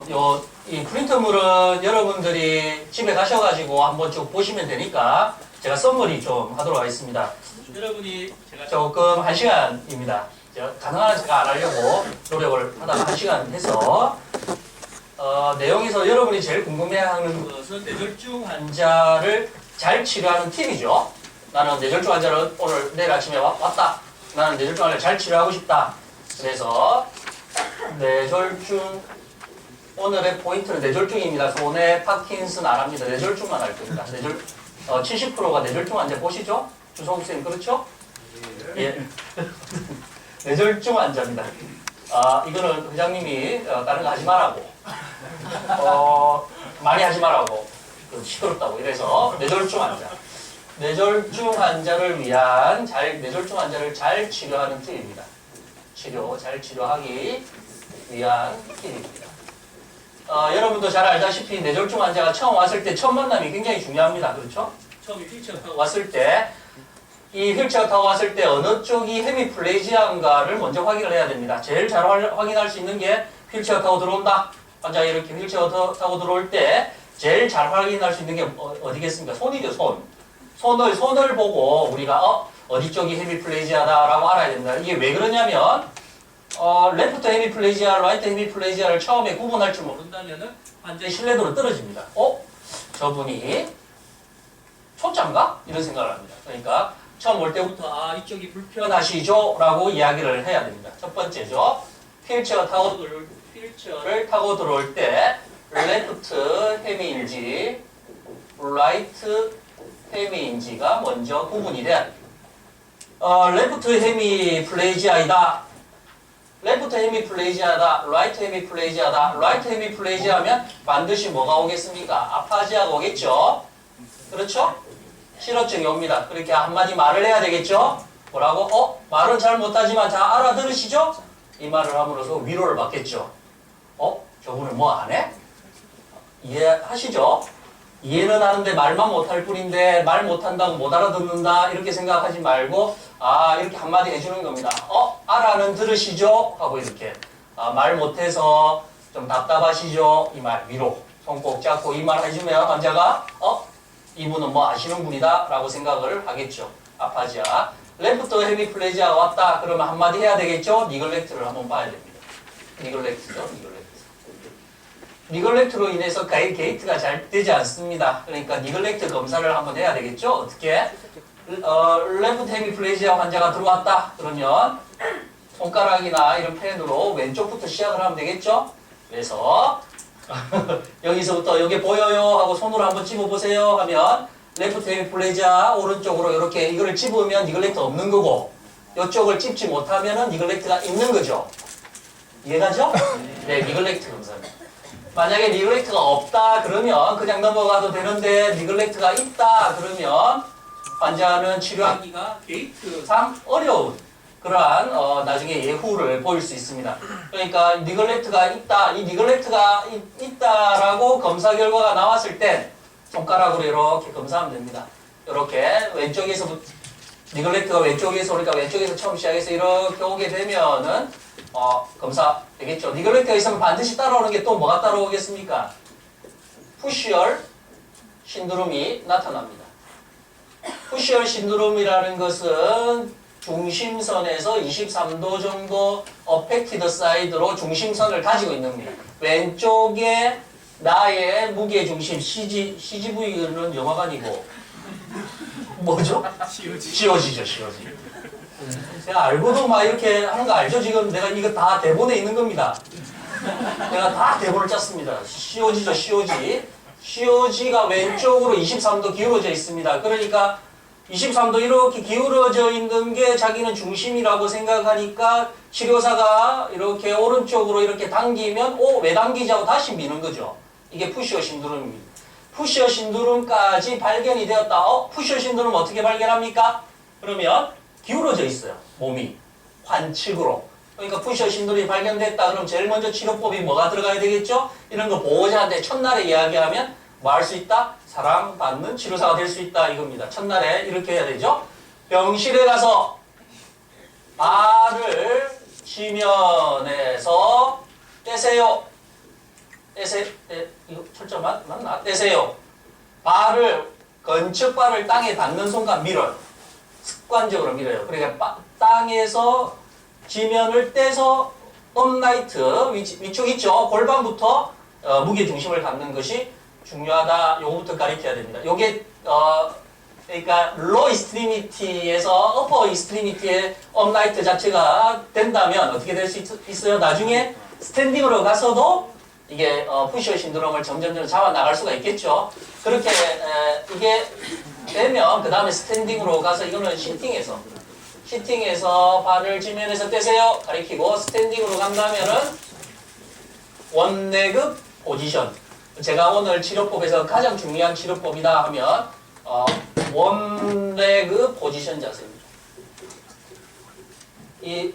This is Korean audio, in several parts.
이 프린트물은 여러분들이 집에 가셔가지고 한번 쭉 보시면 되니까 제가 썸머리 좀 하도록 하겠습니다. 여러분이 제가 조금 1시간입니다. 가능한 한 제가 안 하려고 노력을 하다가 1시간 해서 내용에서 여러분이 제일 궁금해하는 것은 뇌졸중 환자를 잘 치료하는 팁이죠. 나는 뇌졸중 환자를 오늘 내일 아침에 왔다. 나는 뇌졸중 환자를 잘 치료하고 싶다. 그래서 뇌졸중 오늘의 포인트는 뇌졸중입니다. 손해 파킨슨 안 합니다. 뇌졸중만 할 겁니다. 70%가 뇌졸중 환자 보시죠? 주성욱 선생님 그렇죠? 예. 뇌졸중 환자입니다. 이거는 회장님이 다른 거 하지 말라고 많이 하지 말라고 시끄럽다고 이래서 뇌졸중 환자. 뇌졸중 환자를 위한 뇌졸중 환자를 잘 치료하는 팁입니다. 잘 치료하기 위한 팁입니다. 여러분도 잘 알다시피 뇌졸중 환자가 처음 왔을 때 첫 만남이 굉장히 중요합니다. 그렇죠? 처음 휠체어 타고 왔을 때 이 휠체어 타고 왔을 때 어느 쪽이 헤미플레지아인가를 먼저 확인을 해야 됩니다. 제일 잘 확인할 수 있는 게 휠체어 타고 들어온다. 환자가 이렇게 휠체어 타고 들어올 때 제일 잘 확인할 수 있는 게 어디겠습니까? 손이죠, 손. 손을 보고 우리가 어디 쪽이 헤미플레지아다라고 알아야 됩니다. 이게 왜 그러냐면 레프트 헤미플레지아, 라이트 헤미플레지아를 처음에 구분할 줄 모른다면은 환자의 신뢰도는 떨어집니다. 저분이 초짜인가? 이런 생각을 합니다. 그러니까 처음 올 때부터 이쪽이 불편하시죠? 라고 이야기를 해야 됩니다. 첫 번째죠. 휠체어를 타고 들어올 때 레프트 헤미인지 라이트 헤미인지가 먼저 구분이 돼야 됩니다. 레프트 헤미플레지아이다. 레프트 헤미플레지아다. 라이트 헤미플레지아다. 라이트 헤미플레지아면 반드시 뭐가 오겠습니까? 아파지아가 오겠죠? 그렇죠? 실어증이 옵니다. 그렇게 한마디 말을 해야 되겠죠? 뭐라고? 말은 잘 못하지만 다 알아들으시죠? 이 말을 함으로써 위로를 받겠죠. 저분은 뭐 안 해? 이해하시죠? 이해는 하는데 말만 못할 뿐인데 말 못한다고 못 알아듣는다 이렇게 생각하지 말고 이렇게 한마디 해주는 겁니다. 알아는 들으시죠? 하고 이렇게 말 못해서 좀 답답하시죠? 이 말 위로 손 꼭 잡고 이 말 해주면 환자가 이분은 뭐 아시는 분이다 라고 생각을 하겠죠. 아파지아. 레프트 헤미플레지아가 왔다 그러면 한마디 해야 되겠죠? 니글렉트를 한번 봐야 됩니다. 니글렉트죠. 니글렉트로 인해서 게이트가 잘 되지 않습니다. 그러니까 니글렉트 검사를 한번 해야 되겠죠? 어떻게? 레프트 헤미플레지아 환자가 들어왔다 그러면 손가락이나 이런 펜으로 왼쪽부터 시작을 하면 되겠죠? 그래서 여기서부터 여기 보여요 하고 손으로 한번 찝어보세요 하면 레프트 헤미플레지아 오른쪽으로 이렇게 이거를 찝으면 니글렉트 없는 거고 이쪽을 찝지 못하면 니글렉트가 있는 거죠. 이해가죠? 네, 니글렉트 검사입니다. 만약에 니글렉트가 없다 그러면 그냥 넘어가도 되는데 니글렉트가 있다 그러면 환자는 치료하기가 게이트상 어려운 그러한 나중에 예후를 보일 수 있습니다. 그러니까 니글렉트가 있다, 이 니글렉트가 있다라고 검사 결과가 나왔을 때 손가락으로 이렇게 검사하면 됩니다. 이렇게 왼쪽에서부터 니글렉트가 왼쪽에서 오니까 왼쪽에서 처음 시작해서 이렇게 오게 되면은 검사 되겠죠. 니글렉트가 있으면 반드시 따라오는 게 또 뭐가 따라오겠습니까? 푸시얼 신드롬이 나타납니다. 푸시얼 신드롬이라는 것은 중심선에서 23도 정도 어펙티드 사이드로 중심선을 가지고 있는 겁니다. 왼쪽에 나의 무게중심 CGV는 영화가 아니고 뭐죠? COG죠. 제가 알고도 막 이렇게 하는 거 알죠? 지금 내가 이거 다 대본에 있는 겁니다. 내가 다 대본을 짰습니다. COG죠. COG가 왼쪽으로 23도 기울어져 있습니다. 그러니까 23도 이렇게 기울어져 있는 게 자기는 중심이라고 생각하니까 치료사가 이렇게 오른쪽으로 이렇게 당기면 왜 당기지 하고 다시 미는 거죠. 이게 푸시어 신드롬입니다. 푸시어 신드롬까지 발견이 되었다. 푸시어 신드롬 어떻게 발견합니까? 그러면 기울어져 있어요. 몸이 환측으로. 그러니까 푸시어 신드롬이 발견됐다. 그럼 제일 먼저 치료법이 뭐가 들어가야 되겠죠? 이런 거 보호자한테 첫날에 이야기하면 뭐 할 수 있다? 사랑받는 치료사가 될 수 있다 이겁니다. 첫날에 이렇게 해야 되죠. 병실에 가서 발을 지면에서 떼세요. 이거 철자 맞나? 떼세요. 발을, 건축발을 땅에 닿는 순간 밀어요. 습관적으로 밀어요. 그러니까 땅에서 지면을 떼서 업라이트, 위쪽 있죠? 골반부터 무게 중심을 갖는 것이 중요하다. 요거부터 가르쳐야 됩니다. 요게, 그러니까 로우 익스트리미티에서 어퍼 익스트리미티의 업라이트 자체가 된다면 어떻게 될 수 있어요? 나중에 스탠딩으로 가서도 이게 푸셔 신드롬을 점점 잡아 나갈 수가 있겠죠. 그렇게 이게 되면 그 다음에 스탠딩으로 가서 이거는 시팅에서 발을 지면에서 떼세요 가리키고 스탠딩으로 간다면은 원레그 포지션. 제가 오늘 치료법에서 가장 중요한 치료법이다 하면 원레그 포지션 자세입니다. 이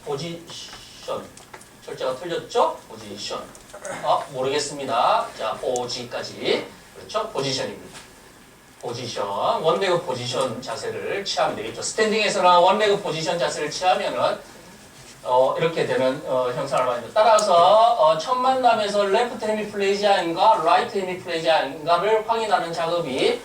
포지션 철자가 틀렸죠? 포지션. 모르겠습니다. 자, 포지까지. 그렇죠? 포지션입니다. 포지션. 원레그 포지션 자세를 취하면 되겠죠. 스탠딩에서는 원레그 포지션 자세를 취하면은, 이렇게 되는, 형상을 말합니다. 따라서, 첫 만남에서 레프트 헤미플레지아인가, 라이트 헤미플레지아인가를 확인하는 작업이,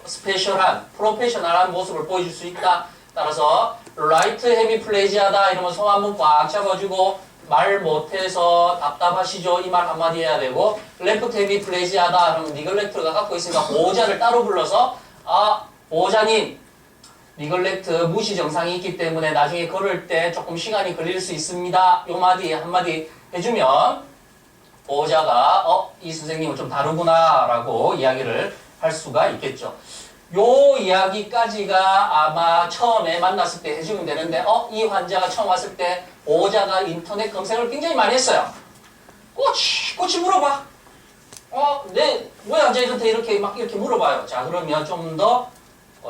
스페셜한, 프로페셔널한 모습을 보여줄 수 있다. 따라서, 라이트 헤미플레지아다. 이러면 손 한번 꽉 잡아주고, 말 못해서 답답하시죠? 이 말 한마디 해야 되고 레프트 헤미플레지아다 그러면 니글렉트가 갖고 있으니까 보호자를 따로 불러서 보호자님 니글렉트 무시 증상이 있기 때문에 나중에 걸을 때 조금 시간이 걸릴 수 있습니다. 요 마디 한마디 해주면 보호자가 이 선생님은 좀 다르구나 라고 이야기를 할 수가 있겠죠. 요 이야기까지가 아마 처음에 만났을 때 해주면 되는데 이 환자가 처음 왔을 때 보호자가 인터넷 검색을 굉장히 많이 했어요. 꼬치 물어봐. 왜 환자한테 이렇게 물어봐요. 자, 그러면 좀 더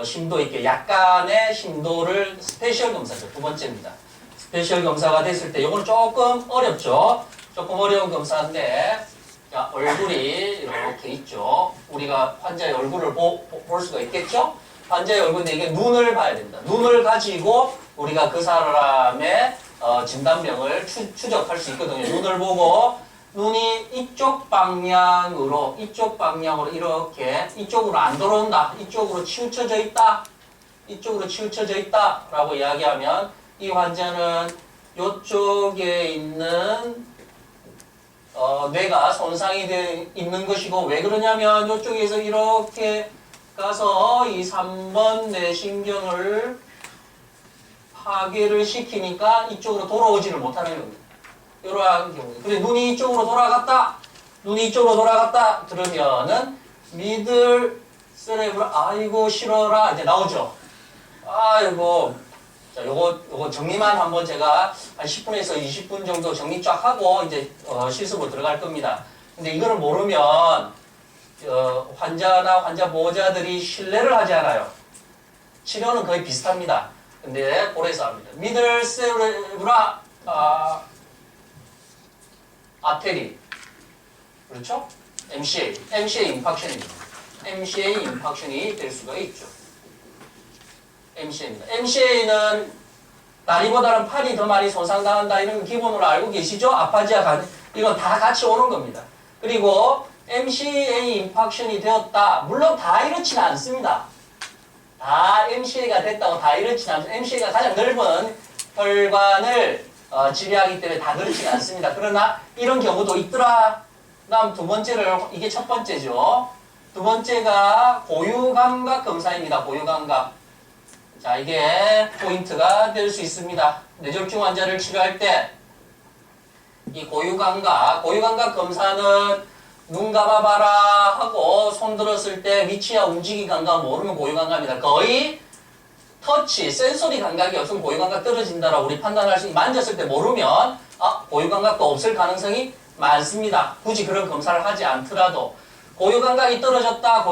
심도 있게 약간의 심도를 스페셜 검사죠. 두 번째입니다. 스페셜 검사가 됐을 때 요거는 조금 어렵죠. 조금 어려운 검사인데 자, 얼굴이 이렇게 있죠. 우리가 환자의 얼굴을 볼 수가 있겠죠? 환자의 얼굴인데 이게 눈을 봐야 됩니다. 눈을 가지고 우리가 그 사람의 진단병을 추적할 수 있거든요. 눈을 보고 눈이 이쪽 방향으로 이렇게 이쪽으로 안 들어온다. 이쪽으로 치우쳐져 있다. 이쪽으로 치우쳐져 있다. 라고 이야기하면 이 환자는 이쪽에 있는 뇌가 손상이 있는 것이고 왜 그러냐면 이쪽에서 이렇게 가서 이 3번 뇌신경을 파괴를 시키니까 이쪽으로 돌아오지를 못하는 겁니다. 이러한 경우. 근데 눈이 이쪽으로 돌아갔다 그러면은 미들 세레브럴 아이고 싫어라 이제 나오죠. 아이고 자, 요거 정리만 한번 제가 한 10분에서 20분 정도 정리 쫙 하고 이제 실습으로 들어갈 겁니다. 근데 이거를 모르면 환자나 환자 보호자들이 신뢰를 하지 않아요. 치료는 거의 비슷합니다. 근데 고래서 합니다. 미들 세레브라 아테리 그렇죠? MCA 임팍션입니다. MCA 임팍션이 될 수가 있죠. MCA입니다. MCA는 다리보다는 팔이 더 많이 손상당한다 이런 거 기본으로 알고 계시죠? 아파지아 이건 다 같이 오는 겁니다. 그리고 MCA 임팍션이 되었다. 물론 다 이렇지는 않습니다. 다 MCA가 됐다고 다 이렇지는 않습니다. MCA가 가장 넓은 혈관을 지배하기 때문에 다 그렇지는 않습니다. 그러나 이런 경우도 있더라. 다음 두 번째를 이게 첫 번째죠. 두 번째가 고유감각 검사입니다. 고유감각. 자, 이게 포인트가 될 수 있습니다. 뇌졸중 환자를 치료할 때 이 고유감각 검사는 눈 감아봐라 하고 손 들었을 때 위치와 움직임 감각 모르면 고유감각입니다. 거의 터치, 센소리 감각이 없으면 고유감각 떨어진다라고 우리 판단할 수 있는 만졌을 때 모르면 고유감각도 없을 가능성이 많습니다. 굳이 그런 검사를 하지 않더라도 고유감각이 떨어졌다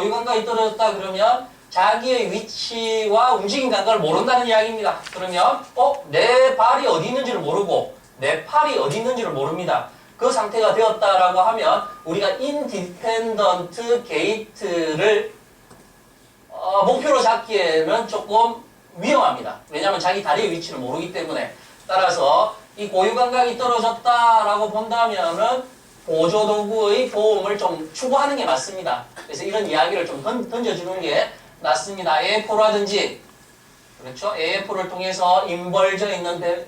그러면 자기의 위치와 움직임 감각을 모른다는 이야기입니다. 그러면 내 발이 어디 있는지를 모르고 내 팔이 어디 있는지를 모릅니다. 그 상태가 되었다라고 하면 우리가 인디펜던트 게이트를 목표로 잡기에는 조금 위험합니다. 왜냐하면 자기 다리의 위치를 모르기 때문에. 따라서 이 고유 감각이 떨어졌다라고 본다면은 보조도구의 보험을 좀 추구하는 게 맞습니다. 그래서 이런 이야기를 좀 던져주는 게 맞습니다. AF4라든지, 그렇죠? AF를 통해서 인벌전 있는데,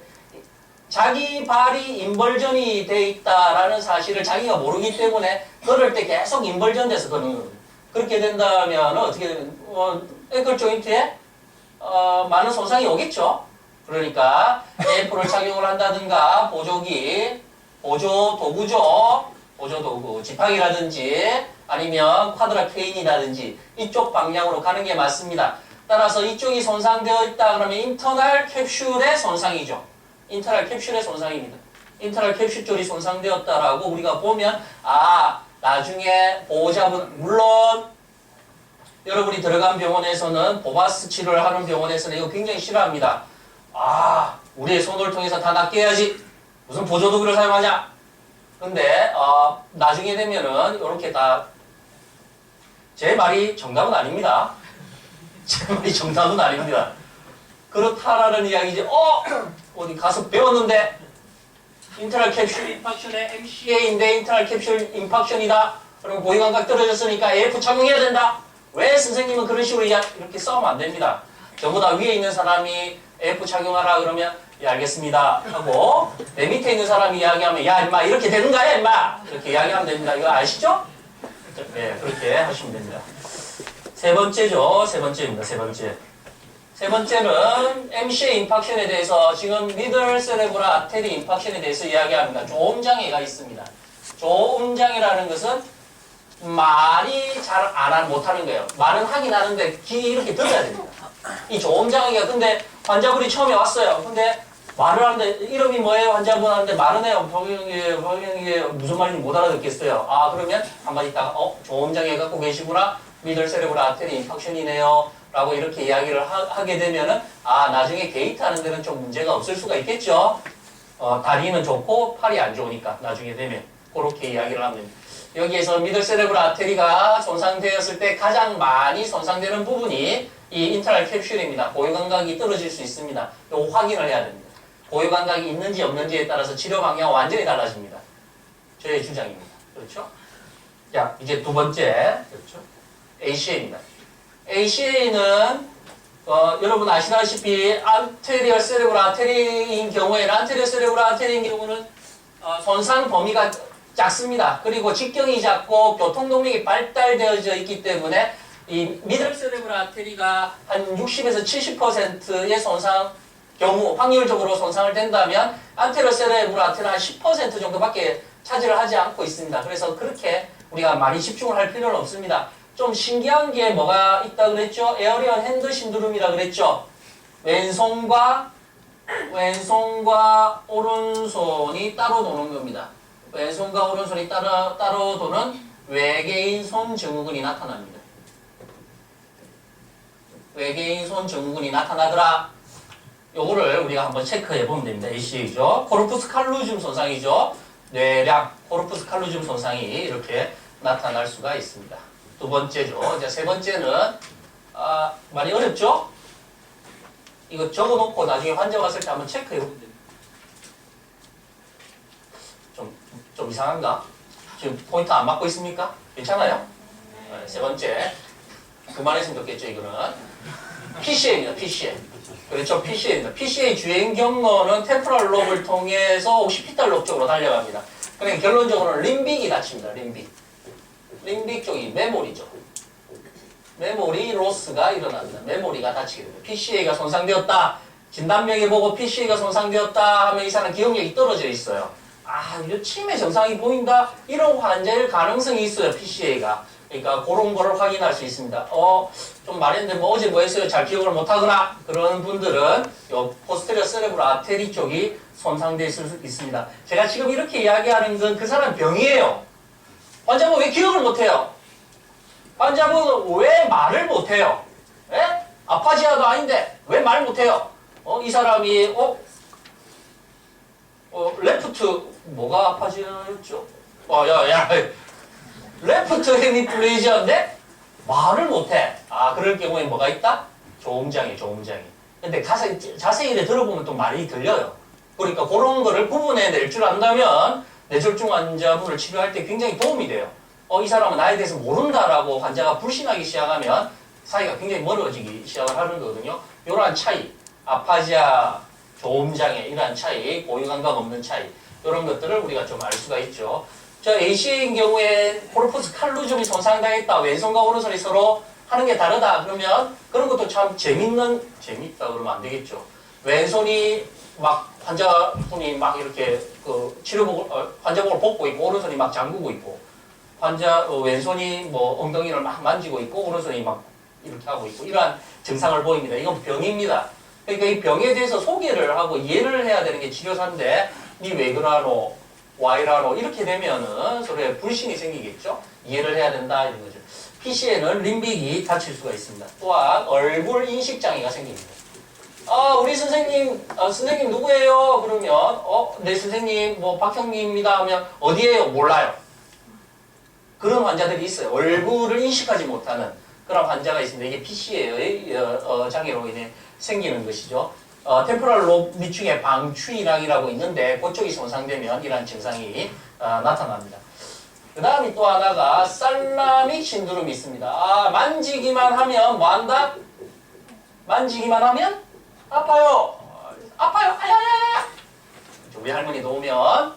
자기 발이 인벌전이 돼 있다라는 사실을 자기가 모르기 때문에 그럴 때 계속 인벌전돼서 그러는 겁니다. 그렇게 된다면 어떻게 되면 앵클 조인트에 많은 손상이 오겠죠. 그러니까 AF를 착용을 한다든가 보조기, 보조도구죠. 보조도구, 지팡이라든지 아니면 쿼드라 케인이라든지 이쪽 방향으로 가는 게 맞습니다. 따라서 이쪽이 손상되어 있다 그러면 인터널 캡슐의 손상이죠. 인터널 캡슐의 손상입니다. 인터널 캡슐 쪽이 손상되었다라고 우리가 보면 나중에 보호자분, 물론 여러분이 들어간 병원에서는 보바스 치료를 하는 병원에서는 이거 굉장히 싫어합니다. 우리의 손을 통해서 다 낫게 해야지. 무슨 보조도구를 사용하냐? 근데 나중에 되면은 이렇게 다 제 말이 정답은 아닙니다. 제 말이 정답은 아닙니다. 그렇다라는 이야기지. 어디 가서 배웠는데 인터널 캡슐 임팍션의 MCA인데 인터널 캡슐 임팍션이다. 그러면 고위감각 떨어졌으니까 AF 착용해야 된다. 왜 선생님은 그런 식으로 이렇게 싸우면 안 됩니다. 저보다 위에 있는 사람이 AF 착용하라 그러면 예 알겠습니다 하고 내 밑에 있는 사람이 이야기하면 야 임마 이렇게 되는 거야 임마 이렇게 이야기하면 됩니다. 이거 아시죠? 네 그렇게 하시면 됩니다. 세 번째죠. 세 번째입니다. 세 번째는 MCA 임팍션에 대해서 지금 미들 세레브럴 아테리 임팍션에 대해서 이야기합니다. 조음장애가 있습니다. 조음장애라는 것은 말이 잘 못하는 거예요. 말은 하긴 하는데 귀 이렇게 들어야 됩니다. 이 조음장애가 근데 환자분이 처음에 왔어요. 근데 말을 하는데 이름이 뭐예요? 환자분 하는데 말은 해요. 병영이 무슨 말인지 못 알아듣겠어요. 그러면 한마디 있다가 조음장애 갖고 계시구나. 미들 세레브럴 아테리 임팍션이네요. 라고 이렇게 이야기를 하게 되면은 나중에 게이트 하는 데는 좀 문제가 없을 수가 있겠죠. 다리는 좋고 팔이 안 좋으니까 나중에 되면 그렇게 이야기를 하면 됩니다. 여기에서 미들 세레브럴 아테리가 손상되었을 때 가장 많이 손상되는 부분이 이 인터널 캡슐입니다. 고유감각이 떨어질 수 있습니다. 이거 확인을 해야 됩니다. 고유감각이 있는지 없는지에 따라서 치료 방향은 완전히 달라집니다. 저의 주장입니다. 그렇죠? 자, 이제 두 번째, 그렇죠? ACA입니다. ACA는 여러분 아시다시피 안테리얼 세레브럴 아테리인 경우에는 안테리얼 세레브럴 아테리인 경우는 손상 범위가 작습니다. 그리고 직경이 작고 교통동력이 발달되어져 있기 때문에 이 미들 세레브럴 아테리가 한 60에서 70%의 손상 경우 확률적으로 손상을 된다면 안테리얼 세레브럴 아테리는 한 10% 정도밖에 차지를 하지 않고 있습니다. 그래서 그렇게 우리가 많이 집중을 할 필요는 없습니다. 좀 신기한 게 뭐가 있다 그랬죠? 에어리언 핸드 신드롬이라 그랬죠? 왼손과 오른손이 따로 도는 겁니다. 왼손과 오른손이 따로 도는 외계인 손 증후군이 나타납니다. 외계인 손 증후군이 나타나더라. 요거를 우리가 한번 체크해 보면 됩니다. ACA죠. 코르푸스 칼루즘 손상이죠. 뇌량, 코르푸스 칼루즘 손상이 이렇게 나타날 수가 있습니다. 두 번째죠. 이제 세 번째는 많이 어렵죠? 이거 적어놓고 나중에 환자 왔을 때 한번 체크해 보면 됩니다. 좀 이상한가? 지금 포인트 안 맞고 있습니까? 괜찮아요? 네, 세 번째. 그만했으면 좋겠죠, 이거는. PCA입니다, PCA. 그렇죠, PCA입니다. PCA 주행 경로는 템포럴 롭을 통해서 오시피탈 롭 쪽으로 달려갑니다. 그러니까 결론적으로는 림빅이 다칩니다, 림빅 쪽이 메모리죠. 메모리 로스가 일어납니다. 메모리가 다치게 됩니다. PCA가 손상되었다. 진단명에 보고 PCA가 손상되었다 하면 이 사람 기억력이 떨어져 있어요. 이거 치매 증상이 보인다? 이런 환자일 가능성이 있어요, PCA가. 그러니까 그런 거를 확인할 수 있습니다. 좀 말했는데 어제 뭐 했어요? 잘 기억을 못하거나 그런 분들은 요 포스테리어 세레브럴 아테리 쪽이 손상되어 있을 수 있습니다. 제가 지금 이렇게 이야기하는 건 그 사람 병이에요. 환자분 왜 기억을 못해요? 환자분 왜 말을 못해요? 예? 아파지아도 아닌데 왜 말 못해요? 이 사람이 레프트 뭐가 아파지아였죠? 레프트 헤미플레이지아인데 말을 못해. 그럴 경우에 뭐가 있다? 조음장애. 근데 자세히 들어보면 또 말이 들려요. 그러니까 그런 거를 구분해낼 줄 안다면 뇌졸중 환자분을 치료할 때 굉장히 도움이 돼요. 이 사람은 나에 대해서 모른다라고 환자가 불신하기 시작하면 사이가 굉장히 멀어지기 시작을 하는 거거든요. 이러한 차이, 아파지아, 조음장애, 이러한 차이, 고유감각 없는 차이, 이런 것들을 우리가 좀 알 수가 있죠. 저 ACA인 경우에 코르퍼스 칼루즘이 손상당했다, 왼손과 오른손이 서로 하는 게 다르다 그러면 그런 것도 참 재밌다 그러면 안 되겠죠. 왼손이 막 환자분이 막 이렇게 그 환자복을 벗고 있고 오른손이 막 잠그고 있고 왼손이 뭐 엉덩이를 막 만지고 있고 오른손이 막 이렇게 하고 있고 이러한 증상을 보입니다. 이건 병입니다. 그러니까 이 병에 대해서 소개를 하고 이해를 해야 되는 게 치료사인데 니 왜 그러노? 와이라노? 이렇게 되면은 서로의 불신이 생기겠죠? 이해를 해야 된다 이런 거죠. PC에는 림빅이 다칠 수가 있습니다. 또한 얼굴 인식장애가 생깁니다. 우리 선생님, 선생님 누구예요? 그러면, 네 선생님, 뭐, 박형민입니다. 하면, 어디예요? 몰라요. 그런 환자들이 있어요. 얼굴을 인식하지 못하는 그런 환자가 있습니다. 이게 PC의 장애로 인해 생기는 것이죠. 템포럴 로브 밑중에 방추이랑이라고 있는데, 그쪽이 손상되면 이러한 증상이 나타납니다. 그 다음에 또 하나가 살라믹 신드롬이 있습니다. 만지기만 하면 뭐 한다? 만지기만 하면 아파요. 아파요. 아야야야. 우리 할머니도 오면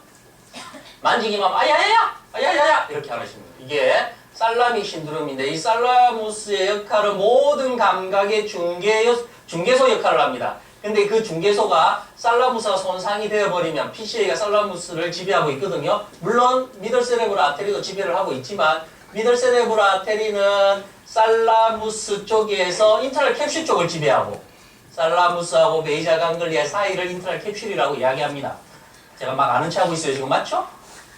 만지기만 하면 아야야야. 아야야야. 이렇게 하십니다. 이게 살라믹 신드롬인데 이 살라무스의 역할은 모든 감각의 중개소 역할을 합니다. 근데 그 중개소가 살라무스가 손상이 되어버리면 PCA가 살라무스를 지배하고 있거든요. 물론 미들 세레브럴 아테리도 지배를 하고 있지만 미들 세레브럴 아테리는 살라무스 쪽에서 인터널 캡슐 쪽을 지배하고 살라무스하고 베이자 강글리아 사이를 인터널 캡슐이라고 이야기합니다. 제가 막 아는 체 하고 있어요. 지금 맞죠?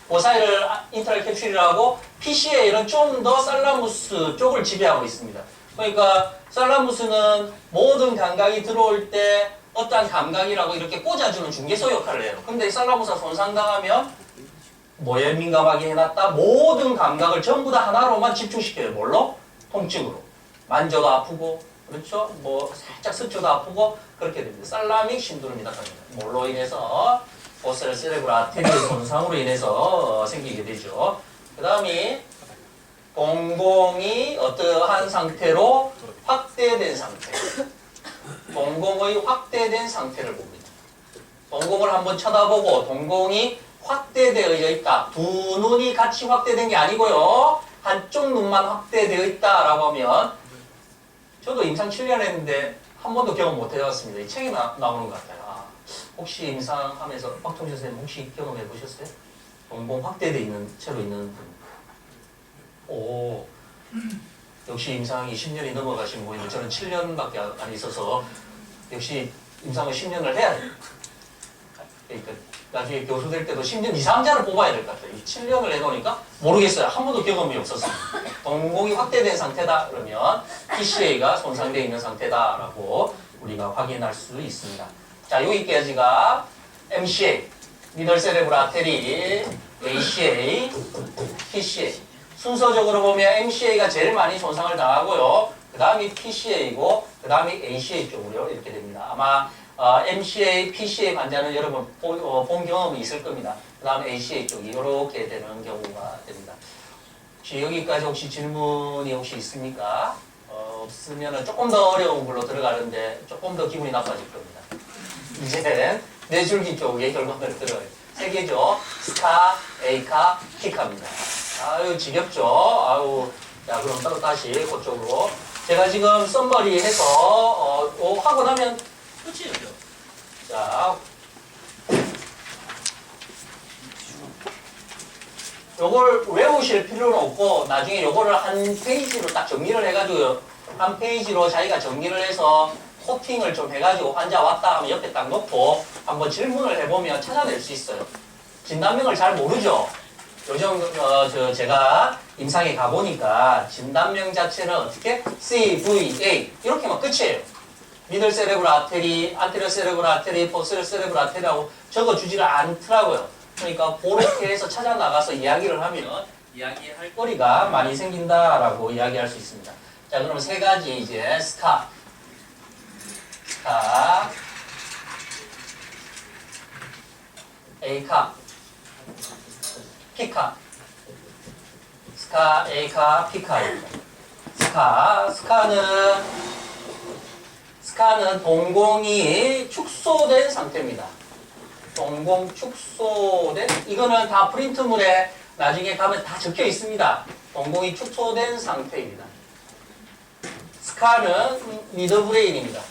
그 사이를 인터널 캡슐이라고 PCA는 좀 더 살라무스 쪽을 지배하고 있습니다. 그러니까 살라무스는 모든 감각이 들어올 때 어떠한 감각이라고 이렇게 꽂아주는 중개소 역할을 해요. 근데 살라무스가 손상당하면 뭐에 민감하게 해놨다? 모든 감각을 전부 다 하나로만 집중시켜요. 뭘로? 통증으로. 만져도 아프고, 그렇죠? 뭐 살짝 스쳐도 아프고 그렇게 됩니다. 살라믹 신드롬이 나타납니다. 뭘로 인해서? 포스텔 세레브럴 아테리의 손상으로 인해서 생기게 되죠. 그 다음이 동공이 어떠한 상태로 확대된 상태. 동공의 확대된 상태를 봅니다. 동공을 한번 쳐다보고 동공이 확대되어 있다. 두 눈이 같이 확대된 게 아니고요. 한쪽 눈만 확대되어 있다라고 하면 저도 임상 7년 했는데 한 번도 경험 못 해봤습니다. 이 책에 나오는 것 같아요. 혹시 임상하면서 박통준 선생님 혹시 경험해 보셨어요? 동공 확대되어 있는 채로 있는 분. 오, 역시 임상이 10년이 넘어가신 분인데 저는 7년밖에 안 있어서 역시 임상을 10년을 해야 돼요. 그러니까 나중에 교수 될 때도 10년 이상자를 뽑아야 될 것 같아요. 7년을 해놓으니까 모르겠어요. 한 번도 경험이 없었어요. 동공이 확대된 상태다 그러면 PCA가 손상되어 있는 상태다라고 우리가 확인할 수 있습니다. 자, 여기까지가 MCA, 미들 세레브럴 아테리, ACA, PCA. 순서적으로 보면 MCA가 제일 많이 손상을 당하고요. 그 다음이 PCA이고, 그 다음이 ACA 쪽으로 이렇게 됩니다. 아마 MCA, PCA 환자는 여러분 본 경험이 있을 겁니다. 그 다음에 ACA 쪽이 이렇게 되는 경우가 됩니다. 혹시 여기까지 혹시 질문이 혹시 있습니까? 없으면 조금 더 어려운 걸로 들어가는데 조금 더 기분이 나빠질 겁니다. 이제 뇌줄기 쪽에 결과를 들어요. 세 개죠. 스카, 에이카, 키카입니다. 아유, 지겹죠? 아유, 자, 그럼 따로 다시 그쪽으로. 제가 지금 썸머리 해서, 하고 나면 끝이에요. 자. 요걸 외우실 필요는 없고, 나중에 요거를 한 페이지로 딱 정리를 해가지고, 한 페이지로 자기가 정리를 해서 코팅을 좀 해가지고 환자 왔다 하면 옆에 딱 놓고 한번 질문을 해보면 찾아낼 수 있어요. 진단명을 잘 모르죠? 요즘 제가 임상에 가보니까 진단명 자체는 어떻게? CVA 이렇게만 끝이에요. 미들 세레브럴 아테리, 안테리어 세레브럴 아테리, 포스테리어 세레브럴 아테리라고 적어주지를 않더라고요. 그러니까 그렇게 해서 찾아나가서 이야기를 하면 이야기할 거리가 많이 생긴다라고 이야기할 수 있습니다. 자, 그럼 세 가지 이제 스카, 에이카, 피카. 스카, A카, 피카입니다. 스카는 동공이 축소된 상태입니다. 동공 축소된, 이거는 다 프린트물에 나중에 가면 다 적혀 있습니다. 동공이 축소된 상태입니다. 스카는 미드브레인입니다.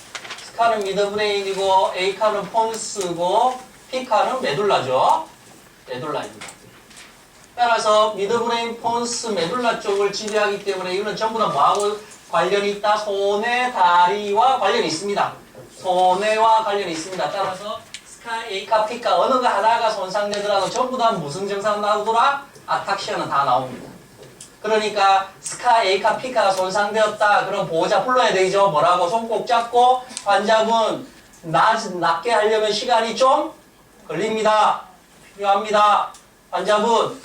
스카는 미드브레인이고, A카는 폰스고, P카는 메둘라죠. 메둘라입니다. 따라서 미드브레인, 폰스, 메둘라 쪽을 지배하기 때문에 이거는 전부 다 뭐하고 관련이 있다? 손의 다리와 관련이 있습니다. 손해와 관련이 있습니다. 따라서 스카, A카, P카 어느 거 하나가 손상되더라도 전부 다 무슨 증상 나오더라? 아탁시아는 다 나옵니다. 그러니까 스카, A카, P카가 손상되었다. 그럼 보호자 불러야 되죠. 뭐라고? 손 꼭 잡고 환자분 낫게 하려면 시간이 좀 걸립니다. 필요합니다. 환자분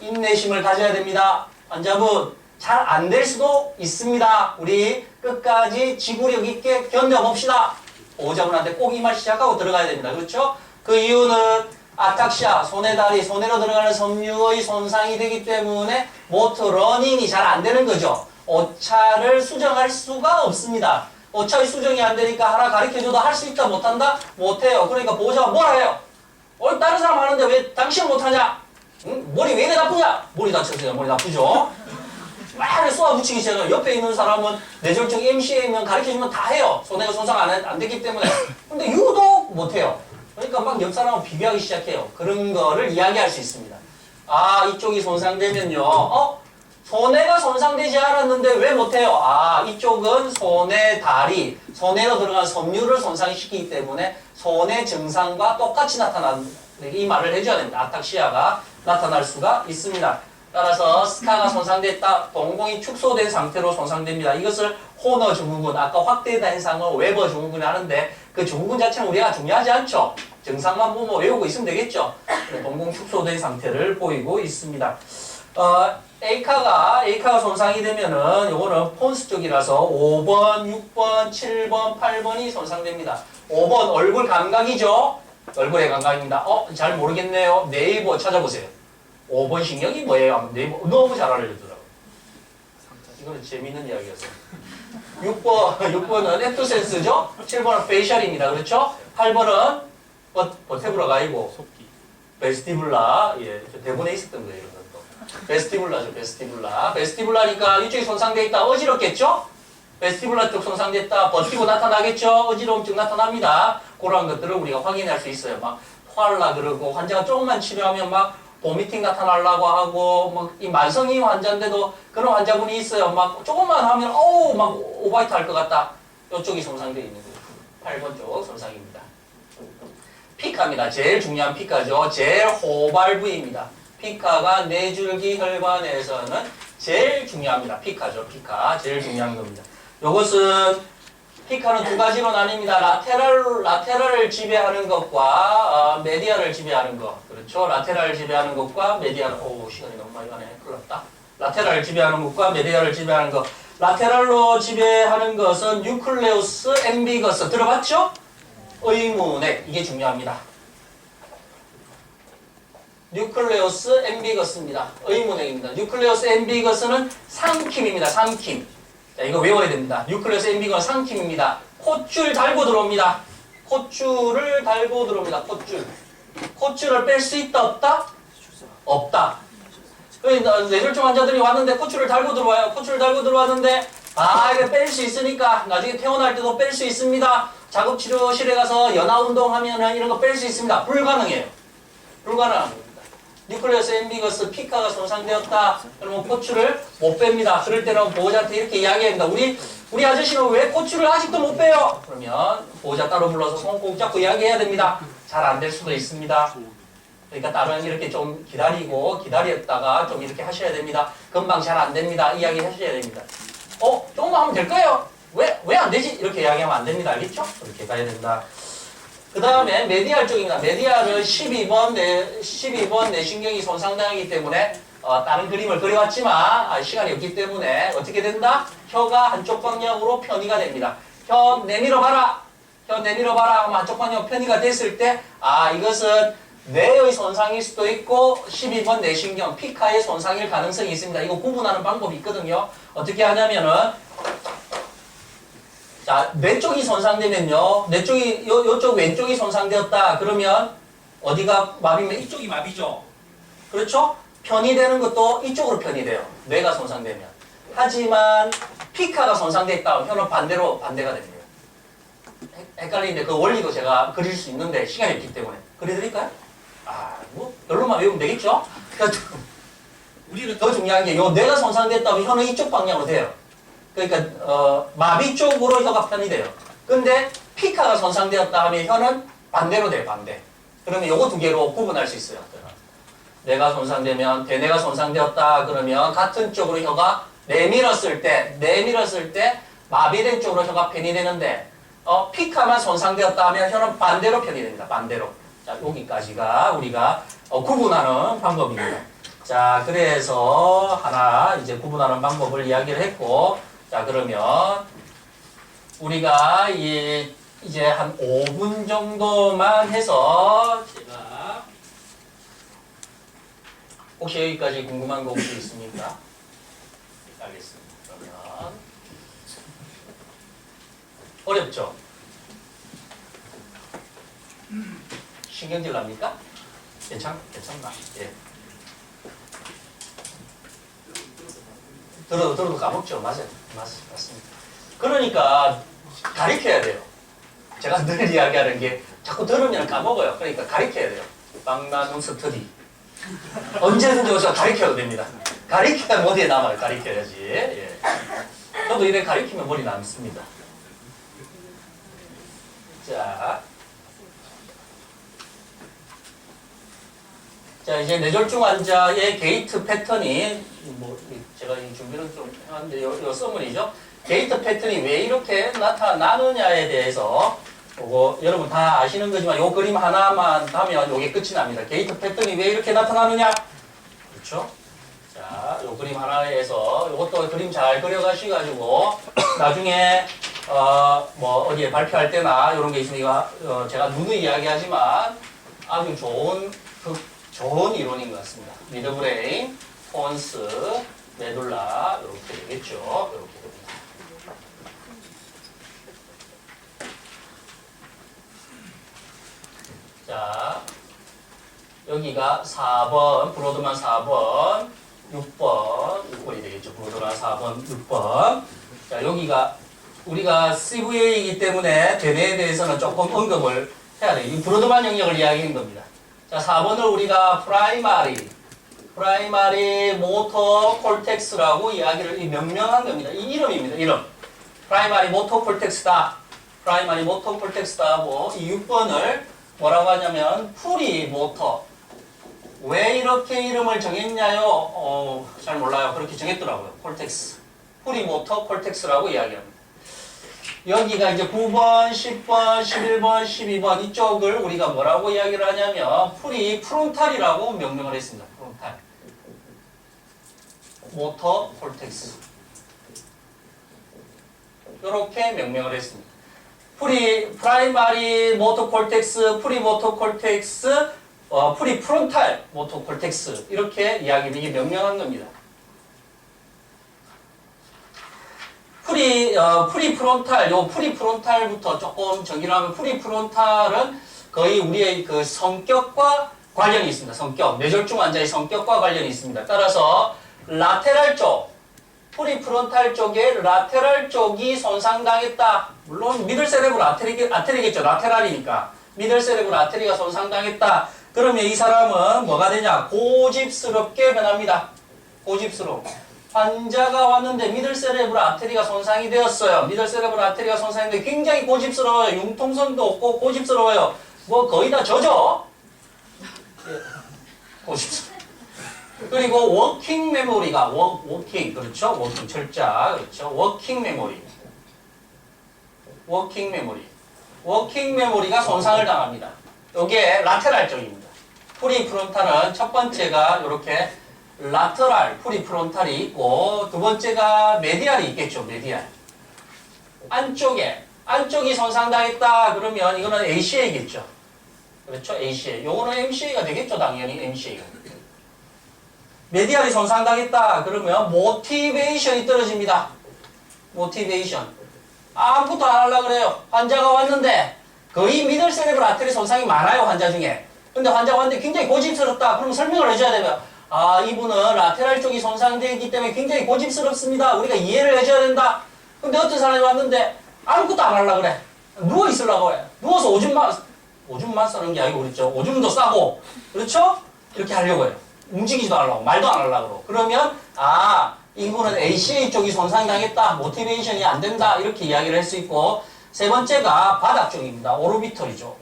인내심을 가져야 됩니다. 환자분 잘 안 될 수도 있습니다. 우리 끝까지 지구력 있게 견뎌봅시다. 보호자분한테 꼭 이 말 시작하고 들어가야 됩니다. 그렇죠? 그 이유는 아탁시아, 손의 다리, 손해로 들어가는 섬유의 손상이 되기 때문에 모터 러닝이 잘 안 되는 거죠. 오차를 수정할 수가 없습니다. 오차의 수정이 안 되니까 하나 가르쳐줘도 할 수 있다 못한다? 못해요. 그러니까 보호자가 뭐라 해요? 다른 사람 하는데 왜 당신은 못하냐? 응? 머리 왜 이래 나쁘냐? 머리 다쳤어요. 머리 나쁘죠? 막 쏘아 붙이기 시작해요. 옆에 있는 사람은 뇌졸중 MCA면 가르쳐주면 다 해요. 손해가 손상 안 됐기 때문에. 근데 유독 못해요. 그러니까 막 옆 사람하고 비교하기 시작해요. 그런 거를 이야기할 수 있습니다. 아, 이쪽이 손상되면요. 손해가 손상되지 않았는데 왜 못해요? 아, 이쪽은 손해 다리, 손해로 들어간 섬유를 손상시키기 때문에 손해 증상과 똑같이 나타난다. 이 말을 해줘야 됩니다. 아탁시아가 나타날 수가 있습니다. 따라서 스카가 손상됐다. 동공이 축소된 상태로 손상됩니다. 이것을 호너 증후군, 아까 확대 현상을 웨버 증후군 하는데 그 증후군 자체는 우리가 중요하지 않죠. 증상만 보면 외우고 있으면 되겠죠. 동공 축소된 상태를 보이고 있습니다. A카가 손상이 되면은 요거는 폰스 쪽이라서 5번, 6번, 7번, 8번이 손상됩니다. 5번 얼굴 감각이죠. 얼굴의 감각입니다. 잘 모르겠네요. 네이버 찾아보세요. 5번 신경이 뭐예요? 네이버 너무 잘 알려주더라고요. 이거는 재밌는 이야기였어요. 6번은 앱토센스죠? 7번은 페이셜입니다. 그렇죠? 8번은 버테브라가 아니고 베스티불라. 예, 대본에 있었던 거예요. 이런 것도. 베스티불라죠. 베스티불라니까 이쪽이 손상되어 있다. 어지럽겠죠? 베스티불라 쪽 손상됐다. 버티고 나타나겠죠? 어지러움증 나타납니다. 그런 것들을 우리가 확인할 수 있어요. 막 토할라 그러고 환자가 조금만 치료하면 막 보미팅 나타나려고 하고 막 이 만성이 환자인데도 그런 환자분이 있어요. 막 조금만 하면 막 오바이트 할 것 같다. 이쪽이 손상되어 있는 거예요. 8번 쪽 손상입니다. 피카입니다. 제일 중요한 피카죠. 제일 호발 부위입니다. 피카가 뇌줄기 혈관에서는 제일 중요합니다. 피카죠. 피카 제일 중요한 겁니다. 요것은 피카는 두 가지로 나뉩니다. 라테랄을 지배하는 것과 메디아를 지배하는 것. 그렇죠? 라테랄을 지배하는 것과 메디아를 시간이 너무 많이 가네. 큰일 났다. 라테랄을 지배하는 것과 메디아를 지배하는 것. 라테랄로 지배하는 것은 뉴클레우스 엠비거스. 들어봤죠? 의문액. 이게 중요합니다. 뉴클레우스 엠비거스입니다. 의문액입니다. 뉴클레우스 엠비거스는 삼킴입니다. 삼킴. 자, 이거 외워야 됩니다. 뉴클레우스 엠비거는 삼킴입니다. 콧줄 달고 들어옵니다. 콧줄을 달고 들어옵니다. 콧줄을 뺄 수 있다 없다? 없다. 뇌졸중 환자들이 왔는데 콧줄을 달고 들어와요. 콧줄을 달고 들어왔는데 이거 뺄 수 있으니까 나중에 퇴원할 때도 뺄 수 있습니다. 작업치료실에 가서 연화운동하면 이런 거 뺄 수 있습니다. 불가능해요. 불가능한 겁니다. 뉴클레우스 엠비거스 피카가 손상되었다. 그러면 콧줄을 못 뺍니다. 그럴 때는 보호자한테 이렇게 이야기합니다. 우리 아저씨는 왜 콧줄을 아직도 못 빼요? 그러면 보호자 따로 불러서 손 꼭 잡고 이야기해야 됩니다. 잘 안 될 수도 있습니다. 그러니까 따로 이렇게 좀 기다렸다가 좀 이렇게 하셔야 됩니다. 금방 잘 안 됩니다. 이야기 하셔야 됩니다. 조금만 하면 될 거예요. 왜 안 되지? 이렇게 이야기하면 안 됩니다. 알겠죠? 그렇게 가야 된다. 그 다음에 메디알 쪽입니다. 메디알은 12번 뇌신경이 손상당하기 때문에 다른 그림을 그려왔지만 시간이 없기 때문에 어떻게 된다? 혀가 한쪽 방향으로 편의가 됩니다. 혀 내밀어 봐라 하면 한쪽 방향으로 편의가 됐을 때 이것은 뇌의 손상일 수도 있고 12번 뇌신경, 피카의 손상일 가능성이 있습니다. 이거 구분하는 방법이 있거든요. 어떻게 하냐면은 자, 뇌 쪽이 손상되면요. 뇌 쪽이 요쪽 왼쪽이 손상되었다. 그러면 어디가 마비면 이쪽이 마비죠. 그렇죠? 편이 되는 것도 이쪽으로 편이 돼요. 뇌가 손상되면. 하지만 피카가 손상됐다. 혀는 반대가 됩니다. 헷갈리는데 그 원리도 제가 그릴 수 있는데 시간이 없기 때문에 그려드릴까요? 뭐 별로만 외우면 되겠죠? 그러니까 우리는 더 중요한 게 요 뇌가 손상됐다면 혀는 이쪽 방향으로 돼요. 그러니까 마비 쪽으로 혀가 편이 돼요. 근데 피카가 손상되었다 하면 혀는 반대로 돼요. 반대. 그러면 요거 두 개로 구분할 수 있어요. 뇌가 손상되면 대뇌가 손상되었다 그러면 같은 쪽으로 혀가 내밀었을 때 마비된 쪽으로 혀가 편이 되는데 피카만 손상되었다 하면 혀는 반대로 편이 됩니다. 반대로. 자, 여기까지가 우리가 구분하는 방법입니다. 자, 그래서 하나 이제 구분하는 방법을 이야기를 했고, 자, 그러면 우리가 이제 한 5분 정도만 해서 제가 혹시 여기까지 궁금한 거 혹시 있습니까? 알겠습니다. 그러면 어렵죠? 신경질 납니까? 괜찮나? 예. 들어도 까먹죠. 맞습니다. 그러니까 가르쳐야 돼요. 제가 늘 이야기하는 게 자꾸 들으면 까먹어요. 그러니까 가르쳐야 돼요. 빵나눈 스터디. 언제든지 오셔서 가르쳐도 됩니다. 가르쳐야 머리에 남아요. 가르쳐야지. 예. 저도 이래 가르치면 머리 남습니다. 자, 이제 뇌졸중 환자의 게이트 패턴이 뭐 제가 이 준비를 좀 해왔는데 요 서문이죠. 게이트 패턴이 왜 이렇게 나타나느냐에 대해서 여러분 다 아시는 거지만 요 그림 하나만 하면 요게 끝이 납니다. 게이트 패턴이 왜 이렇게 나타나느냐? 그렇죠? 자, 요 그림 하나에서 요것도 그림 잘 그려가시가지고 나중에 뭐 어디에 발표할 때나 이런 게 있으면 제가 누누이 이야기하지만 아주 좋은 이론인 것 같습니다. 미드브레인, 폰스, 메둘라 이렇게 되겠죠. 이렇게 됩니다. 자, 여기가 4번, 브로드만 4번, 6번이 되겠죠. 브로드만 4번, 6번. 자, 여기가 우리가 CVA이기 때문에 대뇌에 대해서는 조금 언급을 해야 돼요. 이 브로드만 영역을 이야기하는 겁니다. 자, 4번을 우리가 프라이마리 모터 콜텍스라고 이야기를 명명한 겁니다. 이 이름입니다. 이름. 프라이마리 모터 콜텍스다. 프라이마리 모터 콜텍스다고 이 6번을 뭐라고 하냐면 프리 모터. 왜 이렇게 이름을 정했냐요? 잘 몰라요. 그렇게 정했더라고요. 콜텍스. 프리 모터 콜텍스라고 이야기합니다. 여기가 이제 9번, 10번, 11번, 12번 이쪽을 우리가 뭐라고 이야기를 하냐면 프론탈이라고 명명을 했습니다. 프론탈. 모터 콜텍스. 이렇게 명명을 했습니다. 프라이마리 모터 콜텍스, 프리모터 콜텍스, 프론탈 모터 콜텍스 이렇게 이게 명명한 겁니다. 프리프론탈부터 조금 정의를 하면 프리프론탈은 거의 우리의 그 성격과 관련이 있습니다. 성격, 뇌졸중 환자의 성격과 관련이 있습니다. 따라서 라테랄 쪽, 프리프론탈 쪽에 라테랄 쪽이 손상당했다. 물론 미들세레브럴 아테리겠죠. 라테랄이니까. 미들세레브럴 아테리가 손상당했다. 그러면 이 사람은 뭐가 되냐? 고집스럽게 변합니다. 고집스러워. 환자가 왔는데 미들세레브럴 아테리가 손상이 되었어요. 미들세레브럴 아테리가 손상인데 굉장히 고집스러워요. 융통성도 없고 고집스러워요. 뭐 거의 다 저죠? 고집스러워. 그리고 워킹 메모리가 워킹 그렇죠? 워킹 철자 그렇죠? 워킹 메모리가 손상을 당합니다. 이게 라테랄 쪽입니다. 프리프론탈은 첫 번째가 이렇게 라테랄 프리프론탈이 있고 두 번째가 메디알이 있겠죠. 메디알. 안쪽이 손상당했다 그러면 이거는 ACA겠죠. 그렇죠? ACA. 요거는 MCA가 되겠죠, 당연히 MCA가. 메디알이 손상당했다. 그러면 모티베이션이 떨어집니다. 모티베이션. 아무것도 안 하려고 그래요. 환자가 왔는데 거의 미들 세레브럴 아테리 손상이 많아요, 환자 중에. 근데 환자가 왔는데 굉장히 고집스럽다. 그럼 설명을 해줘야 되면 이분은 라테랄 쪽이 손상되어 있기 때문에 굉장히 고집스럽습니다. 우리가 이해를 해줘야 된다. 근데 어떤 사람이 왔는데 아무것도 안 하려고 그래. 누워 있으려고 그래. 누워서 오줌만 싸는 게 아니고 그렇죠. 오줌도 싸고 그렇죠? 이렇게 하려고 해요. 움직이지도 않으려고 말도 안 하려고. 그러면 이분은 ACA 쪽이 손상당했다. 모티베이션이 안 된다. 이렇게 이야기를 할 수 있고 세 번째가 바닥 쪽입니다. 오르비톨이죠.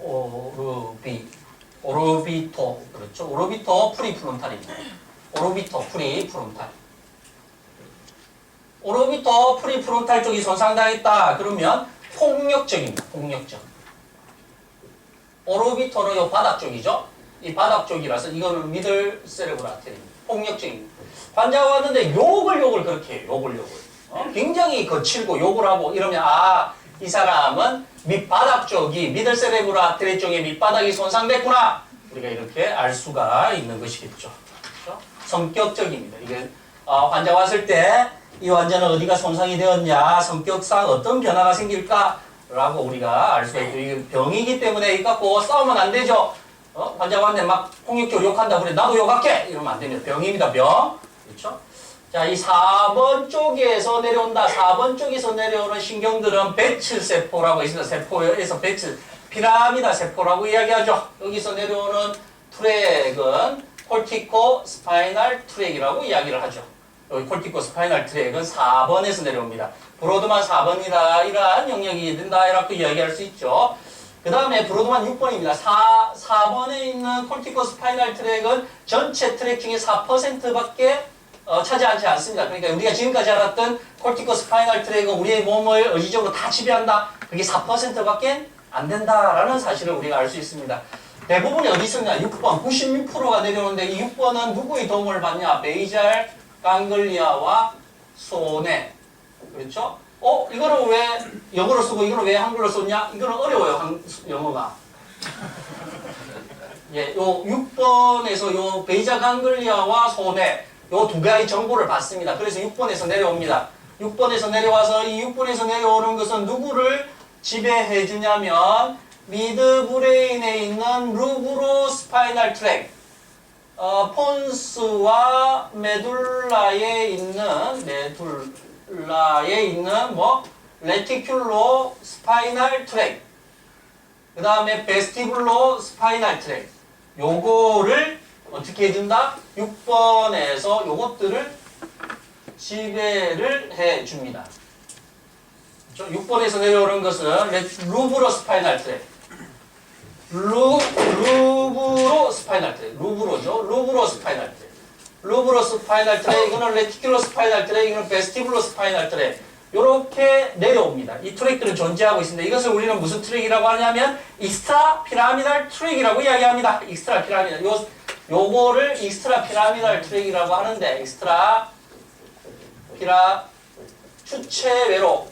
오르비토. 그렇죠. 오르비토 프리프론탈입니다. 오르비토 프리프론탈. 오르비토 프리프론탈 쪽이 손상당했다. 그러면 폭력적입니다. 폭력적. 오르비토는 요 바닥 쪽이죠. 이 바닥 쪽이라서 이거는 미들 세레브럴 아테리입니다. 폭력적입니다. 환자가 왔는데 욕을 그렇게 해요. 욕을. 굉장히 거칠고 욕을 하고 이러면 이 사람은 밑바닥 쪽이 미들 세레브럴 아테리 쪽의 밑바닥이 손상됐구나. 우리가 이렇게 알 수가 있는 것이겠죠. 그렇죠? 성격적입니다. 이게 환자가 왔을 때 이 환자는 어디가 손상이 되었냐, 성격상 어떤 변화가 생길까라고 우리가 알 수가 있죠. 이게 병이기 때문에 이 갖고 싸우면 안 되죠. 환자가 왔는데 막 폭력적으로 욕한다. 그래 나도 욕할게. 이러면 안 됩니다. 병입니다. 병. 그렇죠? 자, 이 4번 쪽에서 내려온다. 4번 쪽에서 내려오는 신경들은 배츠 세포라고 있습니다. 세포에서 배츠, 피라미다 세포라고 이야기하죠. 여기서 내려오는 트랙은 콜티코 스파이널 트랙이라고 이야기를 하죠. 여기 콜티코 스파이널 트랙은 4번에서 내려옵니다. 브로드만 4번이다. 이러한 영역이 된다. 이라고 이야기할 수 있죠. 그 다음에 브로드만 6번입니다. 4번에 있는 콜티코 스파이널 트랙은 전체 트랙 중에 4%밖에 차지하지 않습니다. 그러니까 우리가 지금까지 알았던 콜티코 스파이널 트랙은 우리의 몸을 의지적으로 다 지배한다. 그게 4%밖에 안 된다라는 사실을 우리가 알 수 있습니다. 대부분이 어디 있었냐? 6번, 96%가 내려오는데 이 6번은 누구의 도움을 받냐? 베이잘 강글리아와 소뇌. 그렇죠? 이거는 왜 영어로 쓰고 이거는 왜 한글로 썼냐? 이거는 어려워요, 영어가. 예, 요 6번에서 요 베이자 강글리아와 소뇌 요 두 가지 정보를 받습니다. 그래서 6번에서 내려옵니다. 6번에서 내려와서 이 6번에서 내려오는 것은 누구를 지배해 주냐면 미드브레인에 있는 루브로 스파이널 트랙, 폰스와 메둘라에 있는 레티큘로 스파이널 트랙, 그 다음에 베스티블로 스파이널 트랙. 요거를 어떻게 해준다? 6번에서 요것들을 지배를 해줍니다. 6번에서 내려오는 것은 루브로 스파이널 트랙. 루브로 스파이널 트랙. 루브로죠. 루브로 스파이널 트랙. 루브로 스파이널 트랙. 이거는 레티큘로 스파이널 트랙. 이거는 베스티블로 스파이널 트랙. 요렇게 내려옵니다. 이 트랙들은 존재하고 있습니다. 이것을 우리는 무슨 트랙이라고 하냐면 익스트라 피라미달 트랙이라고 이야기합니다. 익스트라 피라미달. 요거를 익스트라 피라미달 트랙이라고 하는데 익스트라 추체외로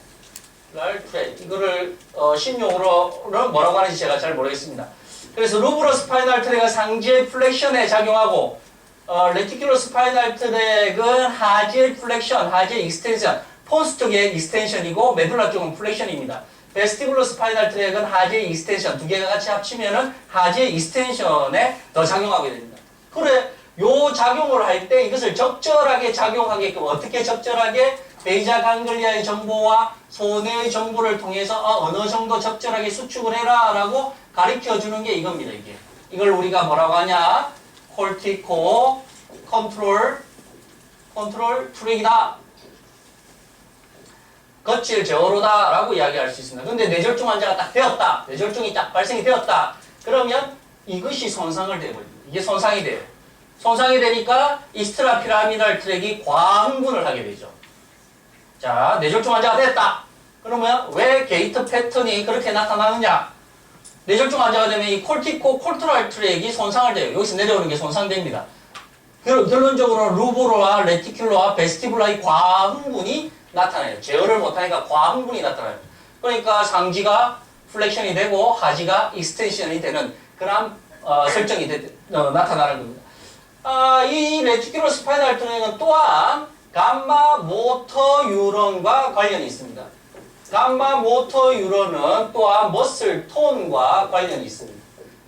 트랙. 이거를 신용으로는 뭐라고 하는지 제가 잘 모르겠습니다. 그래서 루브로 스파이널 트랙은 상지의 플렉션에 작용하고 레티큘로 스파이널 트랙은 하지의 플렉션, 하지의 익스텐션, 폰스 쪽의 익스텐션이고 메둘라 쪽은 플렉션입니다. 베스티블로 스파이널 트랙은 하지의 익스텐션, 두 개가 같이 합치면은 하지의 익스텐션에 더 작용하게 됩니다. 그래, 요 작용을 할 때 이것을 적절하게 작용하게끔 어떻게 적절하게 베이자 강글리아의 정보와 소뇌의 정보를 통해서 어느 정도 적절하게 수축을 해라 라고 가르쳐 주는 게 이겁니다. 이걸 우리가 뭐라고 하냐? 콜티코 컨트롤 트랙이다. 거칠 제어로다 라고 이야기할 수 있습니다. 근데 뇌졸중 환자가 딱 되었다. 뇌졸중이 딱 발생이 되었다. 그러면 이것이 손상을 되어버립니다. 이게 손상이 돼요. 손상이 되니까 익스트라 피라미달 트랙이 과흥분을 하게 되죠. 자, 뇌졸중 환자가 됐다. 그러면 왜 게이트 패턴이 그렇게 나타나느냐? 뇌졸중 환자가 되면 이 콜티코 콜트럴 트랙이 손상을 돼요. 여기서 내려오는 게 손상됩니다. 결론적으로 루브로와 레티큘로와 베스티블라의 과흥분이 나타나요. 제어를 못하니까 과흥분이 나타나요. 그러니까 상지가 플렉션이 되고 하지가 익스텐션이 되는 그런 나타나는 겁니다. 이 레티큘러 스파이널 트랙은 또한 감마 모터 뉴런과 관련이 있습니다. 감마 모터 뉴런은 또한 머슬 톤과 관련이 있습니다.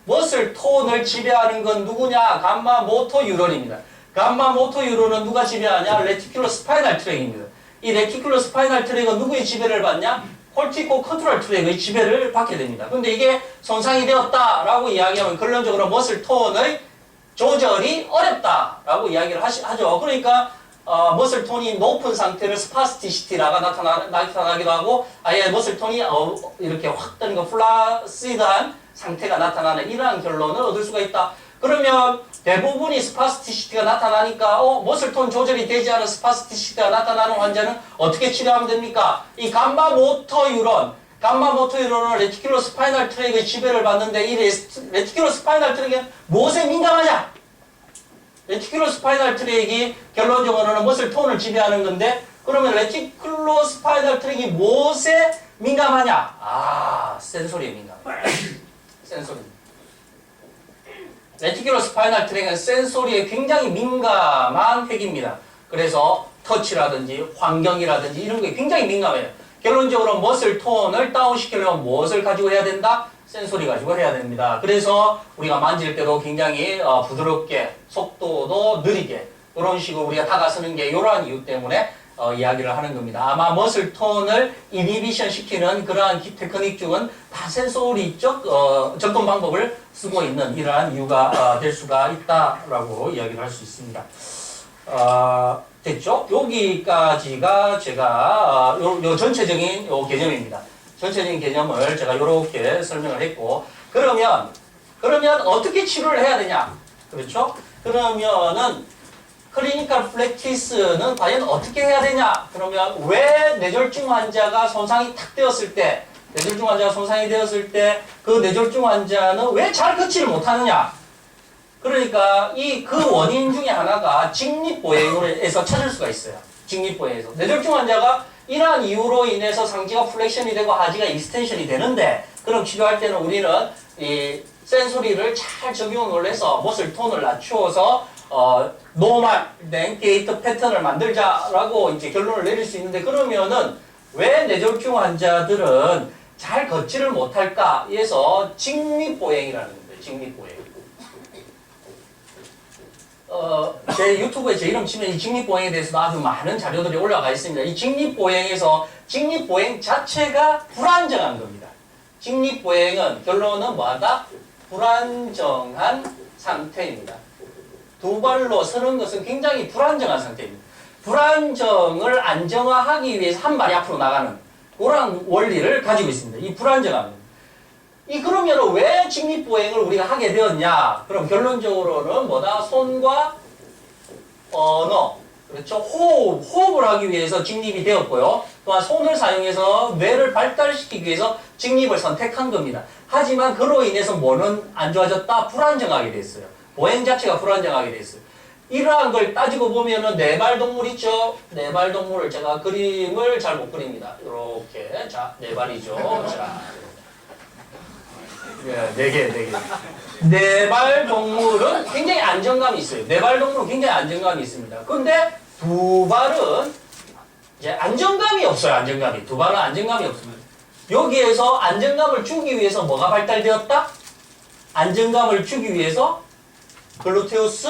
머슬 톤을 지배하는 건 누구냐? 감마 모터 뉴런입니다. 감마 모터 뉴런은 누가 지배하냐? 레티큘러 스파이널 트랙입니다. 이 레티큘러 스파이널 트랙은 누구의 지배를 받냐? 콜티코 컨트롤 트랙의 지배를 받게 됩니다. 근데 이게 손상이 되었다라고 이야기하면 결론적으로 머슬 톤의 조절이 어렵다라고 이야기를 하죠. 그러니까 머슬 톤이 높은 상태를 스파스티시티라가 나타나기도 하고 아예 머슬 톤이 이렇게 확 뜨는 거 플라시드한 상태가 나타나는 이러한 결론을 얻을 수가 있다. 그러면 대부분이 스파스티시티가 나타나니까 머슬 톤 조절이 되지 않은 스파스티시티가 나타나는 환자는 어떻게 치료하면 됩니까? 이 감마 모터 뉴런은 레티큘러 스파이널 트랙의 지배를 받는데 이 레티큘러 스파이널 트랙이 무엇에 민감하냐? 레티큘러 스파이널 트랙이 결론적으로는 머슬 톤을 지배하는 건데 그러면 레티큘러 스파이널 트랙이 무엇에 민감하냐? 센소리에 민감해요. 센소리. 레티큘러 스파이널 트랙은 센소리에 굉장히 민감한 핵입니다. 그래서 터치라든지 환경이라든지 이런 게 굉장히 민감해요. 결론적으로 머슬 톤을 다운시키려면 무엇을 가지고 해야 된다? 센소리 가지고 해야 됩니다. 그래서 우리가 만질 때도 굉장히 부드럽게 속도도 느리게 이런 식으로 우리가 다가서는 게 이러한 이유 때문에 이야기를 하는 겁니다. 아마 머슬 톤을 이니비션 시키는 그러한 테크닉 중은 다 센소리적 접근 방법을 쓰고 있는 이러한 이유가 될 수가 있다라고 이야기를 할 수 있습니다. 됐죠? 여기까지가 제가 요 전체적인 요 개념입니다. 전체적인 개념을 제가 이렇게 설명을 했고 그러면 어떻게 치료를 해야 되냐? 그렇죠? 그러면은 클리니컬 프랙티스는 과연 어떻게 해야 되냐? 그러면 왜 뇌졸중 환자가 손상이 탁 되었을 때 뇌졸중 환자가 손상이 되었을 때 그 뇌졸중 환자는 왜 잘 걷지를 못하느냐? 그러니까 그 원인 중에 하나가 직립보행에서 찾을 수가 있어요. 직립보행에서. 뇌졸중 환자가 이러한 이유로 인해서 상지가 플렉션이 되고 하지가 익스텐션이 되는데 그럼 치료할 때는 우리는 이 센소리를 잘 적용을 해서 머슬 톤을 낮추어서 노멀된 게이트 패턴을 만들자라고 이제 결론을 내릴 수 있는데 그러면은 왜 뇌졸중 환자들은 잘 걷지를 못할까? 해서 직립보행이라는 건데 직립보행. 제 유튜브에 제 이름 치면 이 직립보행에 대해서도 아주 많은 자료들이 올라가 있습니다. 이 직립보행에서 직립보행 자체가 불안정한 겁니다. 직립보행은 결론은 뭐하다? 불안정한 상태입니다. 두 발로 서는 것은 굉장히 불안정한 상태입니다. 불안정을 안정화하기 위해서 한 발이 앞으로 나가는 그런 원리를 가지고 있습니다. 이 불안정함. 그러면 왜 직립보행을 우리가 하게 되었냐? 그럼 결론적으로는 뭐다? 손과 언어, 그렇죠? 호흡을 하기 위해서 직립이 되었고요. 또한 손을 사용해서 뇌를 발달시키기 위해서 직립을 선택한 겁니다. 하지만 그로 인해서 뭐는 안 좋아졌다? 불안정하게 됐어요. 보행 자체가 불안정하게 됐어요. 이러한 걸 따지고 보면은 네발동물 있죠? 네발동물을 제가 그림을 잘 못 그립니다. 이렇게. 자, 네발이죠. 자. 네 개. 네발 동물은 굉장히 안정감이 있어요. 네발 동물은 굉장히 안정감이 있습니다. 근데 두 발은 이제 안정감이 없어요. 안정감이. 두 발은 안정감이 없습니다. 여기에서 안정감을 주기 위해서 뭐가 발달되었다? 안정감을 주기 위해서 글루테우스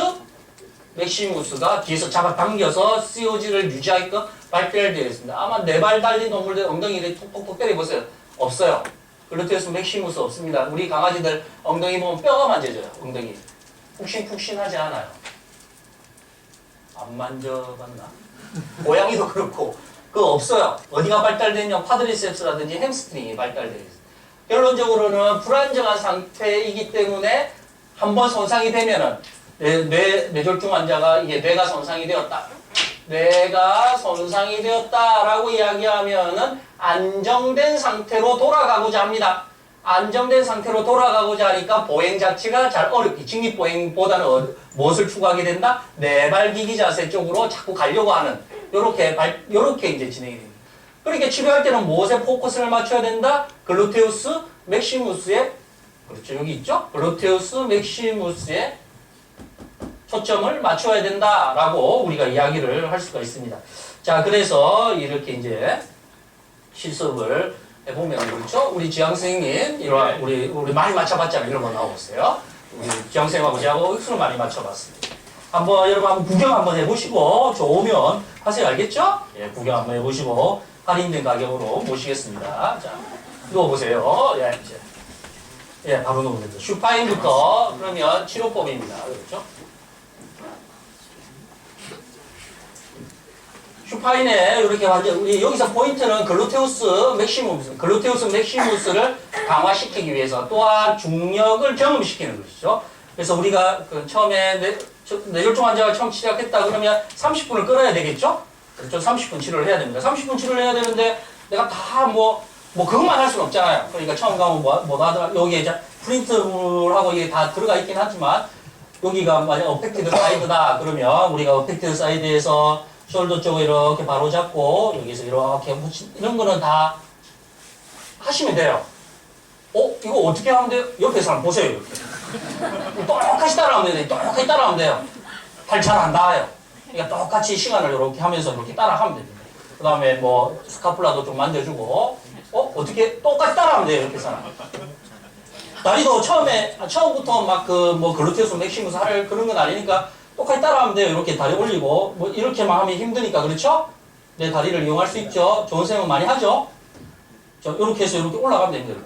맥시무스가 뒤에서 잡아당겨서 COG를 유지하게끔 발달되어 있습니다. 아마 네 발 달린 동물들 엉덩이를 톡톡톡 때려보세요. 없어요. 글루테우스 맥시무스 없습니다. 우리 강아지들 엉덩이 보면 뼈가 만져져요. 엉덩이. 푹신푹신하지 않아요. 안 만져봤나? 고양이도 그렇고 그거 없어요. 어디가 발달되냐? 쿼드리셉스라든지 햄스트링이 발달되어 있어요. 결론적으로는 불안정한 상태이기 때문에 한번 손상이 되면은 뇌졸중 환자가 이게 뇌가 손상이 되었다. 뇌가 손상이 되었다라고 이야기하면은 안정된 상태로 돌아가고자 합니다. 안정된 상태로 돌아가고자 하니까 보행 자체가 잘 어렵게 직립보행보다는 무엇을 추구하게 된다? 네발기기 자세 쪽으로 자꾸 가려고 하는 요렇게 이제 진행이 됩니다. 그러니까 치료할 때는 무엇에 포커스를 맞춰야 된다? 글루테우스 맥시무스에 그렇죠. 여기 있죠? 글루테우스 맥시무스에 초점을 맞춰야 된다라고 우리가 이야기를 할 수가 있습니다. 자, 그래서 이렇게 이제 실습을 해보면 그렇죠? 우리 지영 선생님 이런 우리 많이 맞춰봤잖아요. 이런 거 나오겠어요. 우리 지영 선생님하고 저하고 억수로 많이 맞춰봤습니다. 한번 여러분 한번 구경 한번 해보시고 좋으면 하세요. 알겠죠? 예, 구경 한번 해보시고 할인된 가격으로 모시겠습니다. 자, 누워보세요. 예, 이제. 예, 바로 누우면 됩니다. 슈파인부터 그러면 치료법입니다. 그렇죠? 슈파인에 이렇게 완전 우리 여기서 포인트는 글루테우스 맥시무스를 강화시키기 위해서 또한 중력을 경험시키는 것이죠. 그래서 우리가 그 처음에 뇌졸중 환자가 처음 시작했다 그러면 30분을 끌어야 되겠죠? 그렇죠? 30분 치료를 해야 됩니다. 30분 치료를 해야 되는데 내가 다 뭐 그것만 할 수는 없잖아요. 그러니까 처음 가면 뭐 하더라 여기에 이제 프린트물하고 이게 다 들어가 있긴 하지만 여기가 만약 어펙티드 사이드다 그러면 우리가 어펙티드 사이드에서 숄더 쪽을 이렇게 바로 잡고 여기서 이렇게 붙인 이런 거는 다 하시면 돼요. 이거 어떻게 하면 돼요? 옆에 사람 보세요. 이렇게. 똑같이 따라하면 돼요. 똑같이 따라하면 돼요. 팔 잘 안 닿아요. 그러니까 똑같이 시간을 이렇게 하면서 이렇게 따라하면 됩니다. 그 다음에 뭐 스카플라도 좀 만져주고 어떻게 똑같이 따라하면 돼요. 옆에 사람. 다리도 처음부터 막 뭐 글루테우스 맥시무스 할 그런 건 아니니까 똑같이 따라하면 돼요. 이렇게 다리 올리고 뭐 이렇게만 하면 힘드니까 그렇죠? 내 다리를 이용할 수 있죠. 좋은 선생님은 많이 하죠. 이렇게 해서 이렇게 올라가면 됩니다.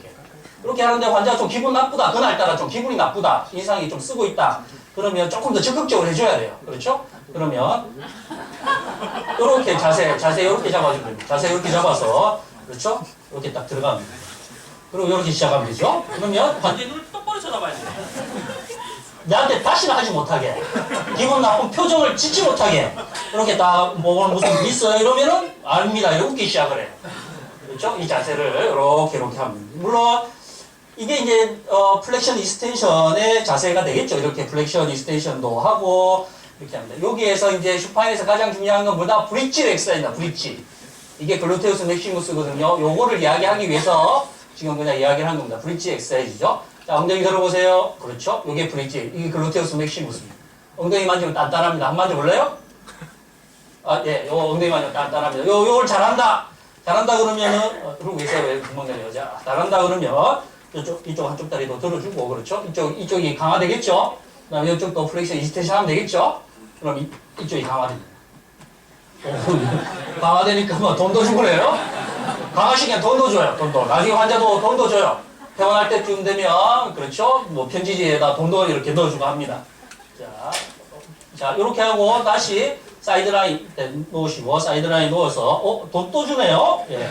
이렇게 하는데 환자가 좀 기분 나쁘다. 그날따라 좀 기분이 나쁘다. 인상이 좀 쓰고 있다. 그러면 조금 더 적극적으로 해줘야 돼요. 그렇죠? 그러면 이렇게 자세 이렇게 잡아주면 됩니다. 자세 이렇게 잡아서 그렇죠? 이렇게 딱 들어가면 됩니다. 그리고 이렇게 시작하면 되죠? 그러면 환자의 눈을 똑바로 쳐다봐야 돼요. 나한테 다시는 하지 못하게 기분 나쁜 표정을 짓지 못하게 이렇게 딱 뭐 오늘 무슨 일 있어요 이러면은 아닙니다 이렇게 웃기 시작을 해요. 그렇죠? 이 자세를 이렇게 하면 물론 이게 이제 플렉션 이스텐션의 자세가 되겠죠. 이렇게 플렉션 이스텐션도 하고 이렇게 합니다. 여기에서 이제 슈파인에서 가장 중요한 건 뭐다? 브릿지 엑서사이즈다. 브릿지. 이게 글루테우스 맥시무스거든요. 요거를 이야기하기 위해서 지금 그냥 이야기를 한 겁니다. 브릿지 엑서사이즈죠. 자, 엉덩이 들어보세요. 그렇죠? 요게 브릿지. 이게 글루테우스 맥시무스입니다. 엉덩이 만지면 단단합니다. 한번 만져볼래요? 예, 요 엉덩이 만지면 단단합니다. 요걸 잘한다. 잘한다 그러면은, 그러고 계세요. 왜 구멍내려 여자. 잘한다 그러면, 이쪽 한쪽 다리도 들어주고, 그렇죠? 이쪽이 강화되겠죠? 그 다음에 이쪽도 플렉션 이스텐션 하면 되겠죠? 그럼 이쪽이 강화됩니다. 강화되니까 뭐 돈도 주고 그래요? 강화시키면 돈도 줘요. 돈도. 나중에 환자도 돈도 줘요. 퇴원할 때쯤 되면, 그렇죠? 뭐 편지지에다 돈도 이렇게 넣어주고 합니다. 자, 이렇게 하고 다시 사이드라인 놓으시고, 사이드라인 놓아서, 돈 또 주네요? 예.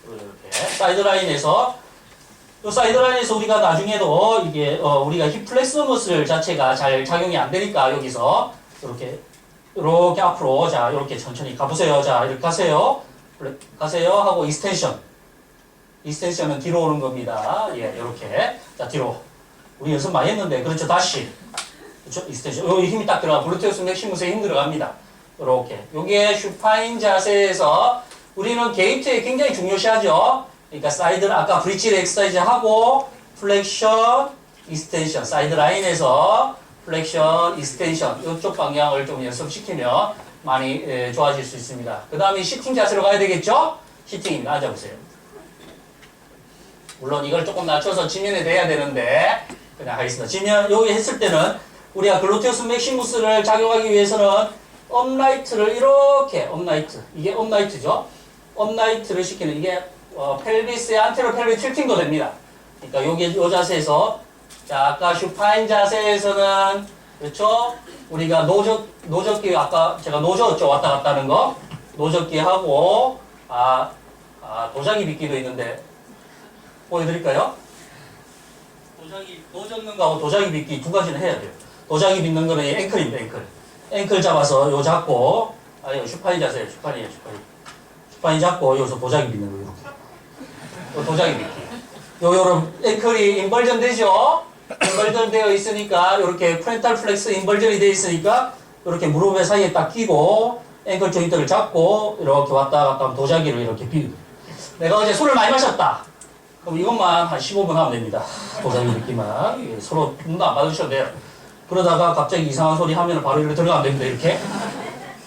이렇게. 사이드라인에서, 이 사이드라인에서 우리가 나중에도 이게, 우리가 힙 플렉스 머슬 자체가 잘 작용이 안 되니까 여기서 이렇게 앞으로, 자, 이렇게 천천히 가보세요. 자, 이렇게 가세요. 가세요. 하고 이스텐션. 이스텐션은 뒤로 오는 겁니다. 예, 이렇게. 자, 뒤로. 우리 연습 많이 했는데, 그렇죠. 다시. 그렇죠. 이스텐션. 여기 힘이 딱 들어가. 글루테우스 맥시무스에 힘 들어갑니다. 이렇게. 요게 슈파인 자세에서 우리는 게이트에 굉장히 중요시하죠. 그러니까 사이드, 아까 브릿지 엑서사이즈 하고, 플렉션, 이스텐션. 사이드 라인에서 플렉션, 이스텐션. 이쪽 방향을 좀 연습시키면 많이 좋아질 수 있습니다. 그 다음에 시팅 자세로 가야 되겠죠? 시팅입니다. 앉아보세요. 물론 이걸 조금 낮춰서 지면에 대야 되는데 그냥 하겠습니다. 지면 여기 했을 때는 우리가 글루테우스 맥시무스를 작용하기 위해서는 업라이트를 이렇게 업라이트 이게 업라이트죠. 업라이트를 시키는 이게 펠비스의 안테로 펠비 틸팅도 됩니다. 그러니까 여기 요 자세에서 자 아까 슈파인 자세에서는 그렇죠. 우리가 노젓기 아까 제가 노젓죠 왔다 갔다 하는 거 노젓기 하고 도자기 빗기도 있는데 보여드릴까요? 노젓는 거하고 도자기 빗기 두 가지는 해야 돼요. 도자기 빗는 거는 앵클입니다. 앵클 잡아서 요 잡고 슈파인 자세예요. 슈파인 잡고 여기서 도자기 빗는 거 이렇게 도자기 빗기 요런 앵클이 인벌전 되죠? 인벌전 되어 있으니까 이렇게 프렌탈 플렉스 인벌전이 되어 있으니까 이렇게 무릎의 사이에 딱 끼고 앵클 조인트를 잡고 이렇게 왔다 갔다 하면 도자기를 이렇게 비비고 내가 어제 술을 많이 마셨다. 그럼 이것만 한 15분 하면 됩니다. 도자기 느낌만. 서로 눈도 안 받으셔도 돼요. 그러다가 갑자기 이상한 소리 하면 바로 이렇게 들어가면 됩니다. 이렇게.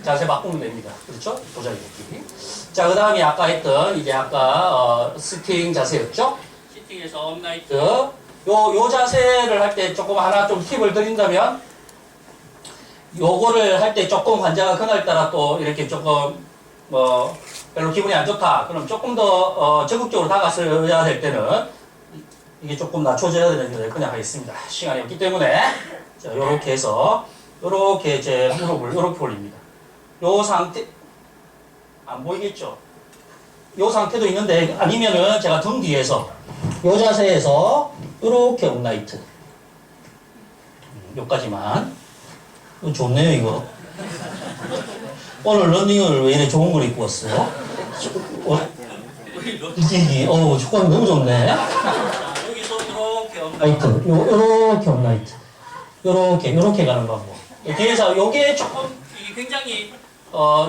자세 바꾸면 됩니다. 그렇죠? 도자기 느낌. 자, 그 다음에 아까 했던, 이제 아까, 시팅 자세였죠? 시팅에서 업라이트. 요 자세를 할 때 조금 하나 좀 팁을 드린다면, 요거를 할 때 조금 환자가 그날따라 또 이렇게 조금, 별로 기분이 안 좋다. 그럼 조금 더, 적극적으로 다가서야 될 때는, 이게 조금 낮춰져야 되는데, 그냥 하겠습니다. 시간이 없기 때문에. 자, 요렇게 해서, 요렇게 제 무릎을 요렇게 올립니다. 요 상태, 안 보이겠죠? 요 상태도 있는데, 아니면은 제가 등 뒤에서, 요 자세에서, 요렇게 업라이트. 요까지만. 좋네요, 이거. 오늘 런닝을 왜 이래 좋은 걸 입고 왔어? 이게, 조건 너무 좋네. 여기서 이렇게 업라이트. 요렇게 업라이트. 요렇게 가는 방법. 뒤에서 요게 조금, 이게 굉장히,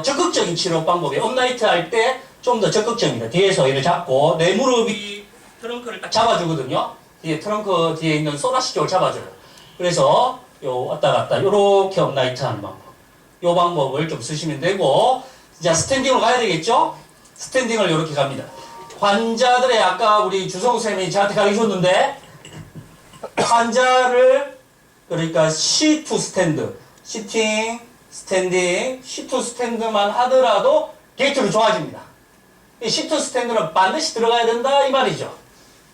적극적인 치료 방법이 업라이트 할 때 좀 더 적극적입니다. 뒤에서 이를 잡고 내 무릎이 트렁크를 딱 잡아주거든요. 뒤에 트렁크 뒤에 있는 소라시 쪽을 잡아줘요. 그래서 요 왔다 갔다 요렇게 업라이트 하는 방법. 요 방법을 좀 쓰시면 되고 자 스탠딩으로 가야 되겠죠? 스탠딩을 요렇게 갑니다. 환자들의 아까 우리 주성우 쌤이 저한테 가르쳐줬는데 환자를 그러니까 C2 스탠드, 시팅, 스탠딩, C2 스탠드만 하더라도 게이트는 좋아집니다. 이 C2 스탠드는 반드시 들어가야 된다 이 말이죠.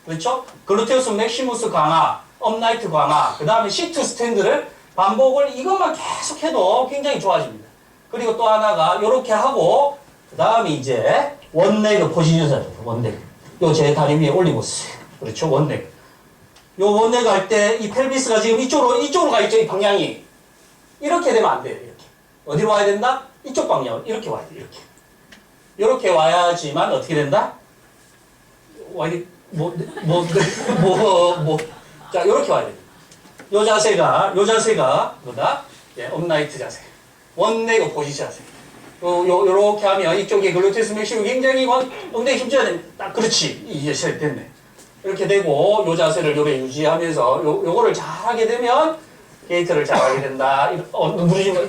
그렇죠? 글루테우스 맥시무스 강화, 업라이트 강화, 그 다음에 C2 스탠드를 반복을 이것만 계속 해도 굉장히 좋아집니다. 그리고 또 하나가 이렇게 하고 그 다음에 이제 원레그 포지션이에요. 원레그. 요 제 다리 위에 올리고 있어요. 그렇죠? 원레그. 요 원레그 할 때 이 펠비스가 지금 이쪽으로 가 있죠? 이 방향이. 이렇게 되면 안 돼요. 이렇게. 어디로 와야 된다? 이쪽 방향. 이렇게 와야 돼. 이렇게 와야지만 어떻게 된다? 자, 이렇게 와야 돼. 요 자세가 뭐다? 예, 업라이트 자세. 원레그 포지션 자세. 요렇게 하면 이쪽에 글루테우스 맥시mus 굉장히 엉덩이 힘줘야 됩니다. 딱 그렇지. 이제 됐네. 이렇게 되고 요 자세를 요래 유지하면서 요거를 잘 하게 되면 게이트를 잘 하게 된다. 누르지 마.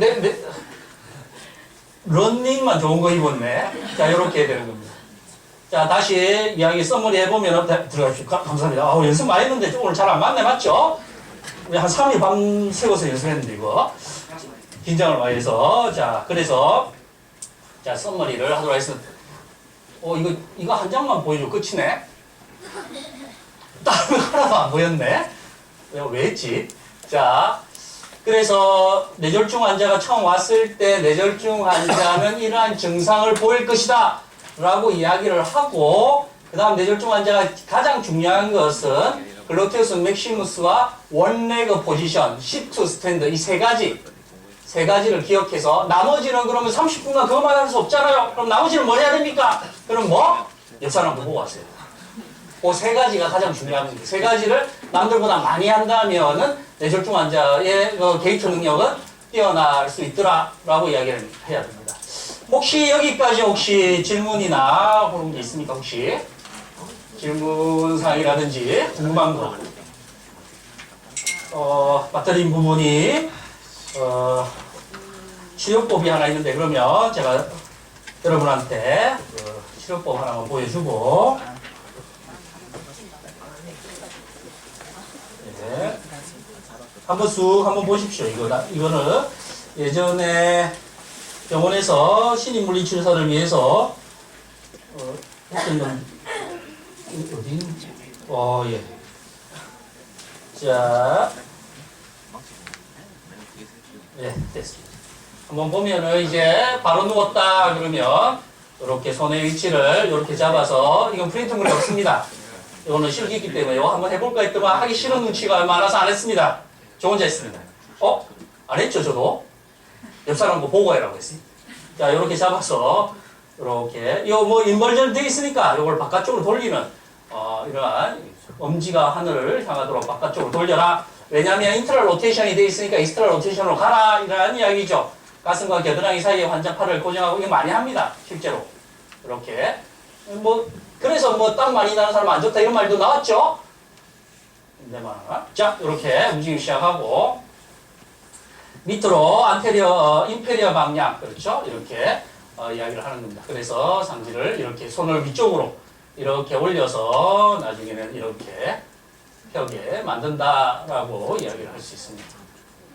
런닝만 좋은 거 입었네. 자, 요렇게 해야 되는 겁니다. 자, 다시 이야기 써머리 해보면 들어가십시오. 감사합니다. 연습 많이 했는데 오늘 잘 안 맞네, 맞죠? 우리 한 3일 밤 새워서 연습했는데, 이거. 긴장을 많이 해서. 자, 그래서, 자, 써머리를 하도록 하겠습니다. 이거 한 장만 보여줘. 끝이네. 다른 거 하나도 안 보였네. 왜 했지? 자, 그래서 뇌졸중 환자가 처음 왔을 때 뇌졸중 환자는 이러한 증상을 보일 것이다 라고 이야기를 하고 그 다음 뇌졸중 환자가 가장 중요한 것은 글루테우스 맥시무스와 원레그 포지션, C2 스탠드 이 세 가지를 기억해서 나머지는 그러면 30분간 그것만 할 수 없잖아요. 그럼 나머지는 뭘 해야 됩니까? 그럼 옆 사람 보고 왔어요. 그 세 가지가 가장 중요한 겁니다. 세 가지를 남들보다 많이 한다면은 뇌졸중 환자의 게이트 능력은 뛰어날 수 있더라라고 이야기를 해야 됩니다. 혹시 여기까지 질문이나 그런 게 있습니까? 혹시 질문사항이라든지 궁금한 거 빠뜨린 부분이 치료법이 하나 있는데 그러면 제가 여러분한테 치료법 하나만 보여주고 한번 보십시오. 이거는 예전에 병원에서 신입물리치료사를 위해서 했던 어디인지 예. 자, 예, 됐습니다. 한번 보면은 이제 바로 누웠다 그러면 이렇게 손의 위치를 이렇게 잡아서 이건 프린트물이 없습니다. 이거는 실기이기 때문에 이거 한번 해볼까 했더만 하기 싫은 눈치가 많아서 안 했습니다. 저 혼자 했습니다. 안 했죠, 저도? 옆 사람 거 보고 해라고 했어요. 자, 요렇게 잡아서, 요렇게. 이거 인벌전 되어 있으니까 요걸 바깥쪽으로 돌리는, 이러한 엄지가 하늘을 향하도록 바깥쪽으로 돌려라. 왜냐면 인트럴 로테이션이 되어 있으니까 이스트럴 로테이션으로 가라. 이러한 이야기죠. 가슴과 겨드랑이 사이에 환자 팔을 고정하고 이거 많이 합니다. 실제로. 이렇게. 뭐 그래서 뭐 땀 많이 나는 사람 안 좋다 이런 말도 나왔죠. 자, 이렇게 움직이기 시작하고 밑으로 안테리어, 인페리어 방향 그렇죠? 이렇게 이야기를 하는 겁니다. 그래서 상지를 이렇게 손을 위쪽으로 이렇게 올려서 나중에는 이렇게 벽에 만든다라고 이야기를 할 수 있습니다.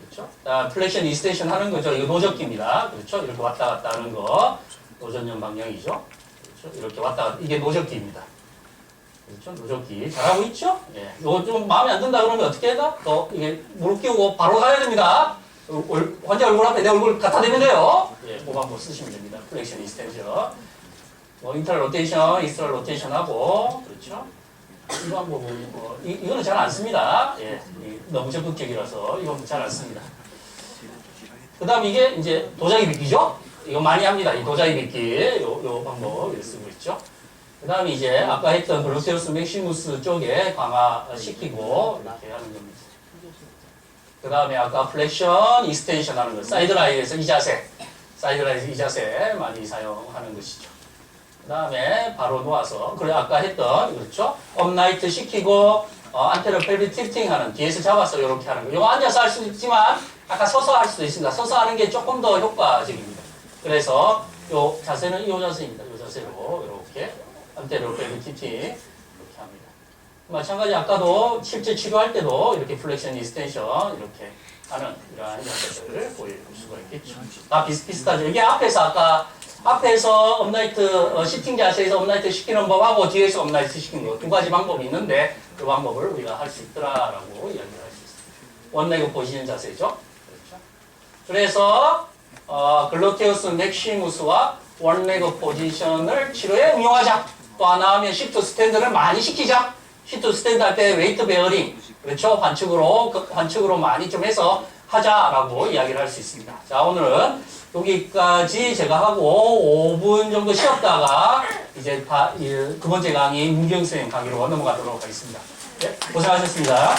그렇죠? 플렉션 이스테이션 하는 거죠. 이거 노적기입니다. 그렇죠? 이렇게 왔다 갔다 하는 거 노전형 방향이죠. 그렇죠? 이렇게 왔다 갔다 이게 노적기입니다. 그렇죠? 노적기 잘하고 있죠? 예. 이거 좀 마음에 안 든다 그러면 어떻게 해야 또 이게 무릎 끼우고 바로 가야 됩니다. 환자 얼굴 앞에 내 얼굴 갖다 대면 돼요. 예, 그거 한번 쓰시면 됩니다. 플렉션 이스텐션. 뭐 인터널 로테이션, 익스터널 로테이션 하고 그렇죠? 이거 한번 뭐 이거는 잘 안 씁니다. 예, 너무 적극적이라서 이건 잘 안 씁니다. 그다음 이게 이제 도자기 빗기죠? 이거 많이 합니다. 이 도자기 빗기 요 방법 쓰고 있죠. 그다음 이제 아까 했던 글루테우스 맥시무스 쪽에 강화시키고 이렇게 하는 겁니다. 그 다음에 아까 플렉션, 이스텐션 하는 거, 사이드라인에서 이 자세, 사이드라인에서 이 자세 많이 사용하는 것이죠. 그 다음에 바로 놓아서, 그래 아까 했던 그렇죠? 업라이트 시키고 안테리어 펠비 틸팅 하는 뒤에서 잡아서 이렇게 하는 거. 이거 앉아서 할 수도 있지만 아까 서서 할 수도 있습니다. 서서 하는 게 조금 더 효과적입니다. 그래서 이 자세는 이 자세입니다. 이 자세로 이렇게 안테리어 펠비 틸팅 이렇게 합니다. 마찬가지 아까도 실제 치료할 때도 이렇게 플렉션 이스텐션 이렇게 하는 이러한 자세를 보일 수가 있겠죠. 다 비슷비슷하죠. 이게 앞에서 업라이트 시팅 자세에서 업라이트 시키는 법하고 뒤에서 업라이트 시키는 거 두 가지 방법이 있는데 그 방법을 우리가 할 수 있더라라고 이야기를 할 수 있습니다. 원레그 포지션 자세죠. 그렇죠? 그래서 글루테우스 맥시무스와 원레그 포지션을 치료에 응용하자. 또 하나 하면 시프트 스탠드를 많이 시키자. 시프트 스탠드 할 때 웨이트 베어링 그렇죠? 환축으로 많이 좀 해서 하자라고 이야기를 할 수 있습니다. 자, 오늘은 여기까지 제가 하고 5분 정도 쉬었다가 이제 두 번째 강의 문경 선생님 강의로 넘어가도록 하겠습니다. 네, 고생하셨습니다.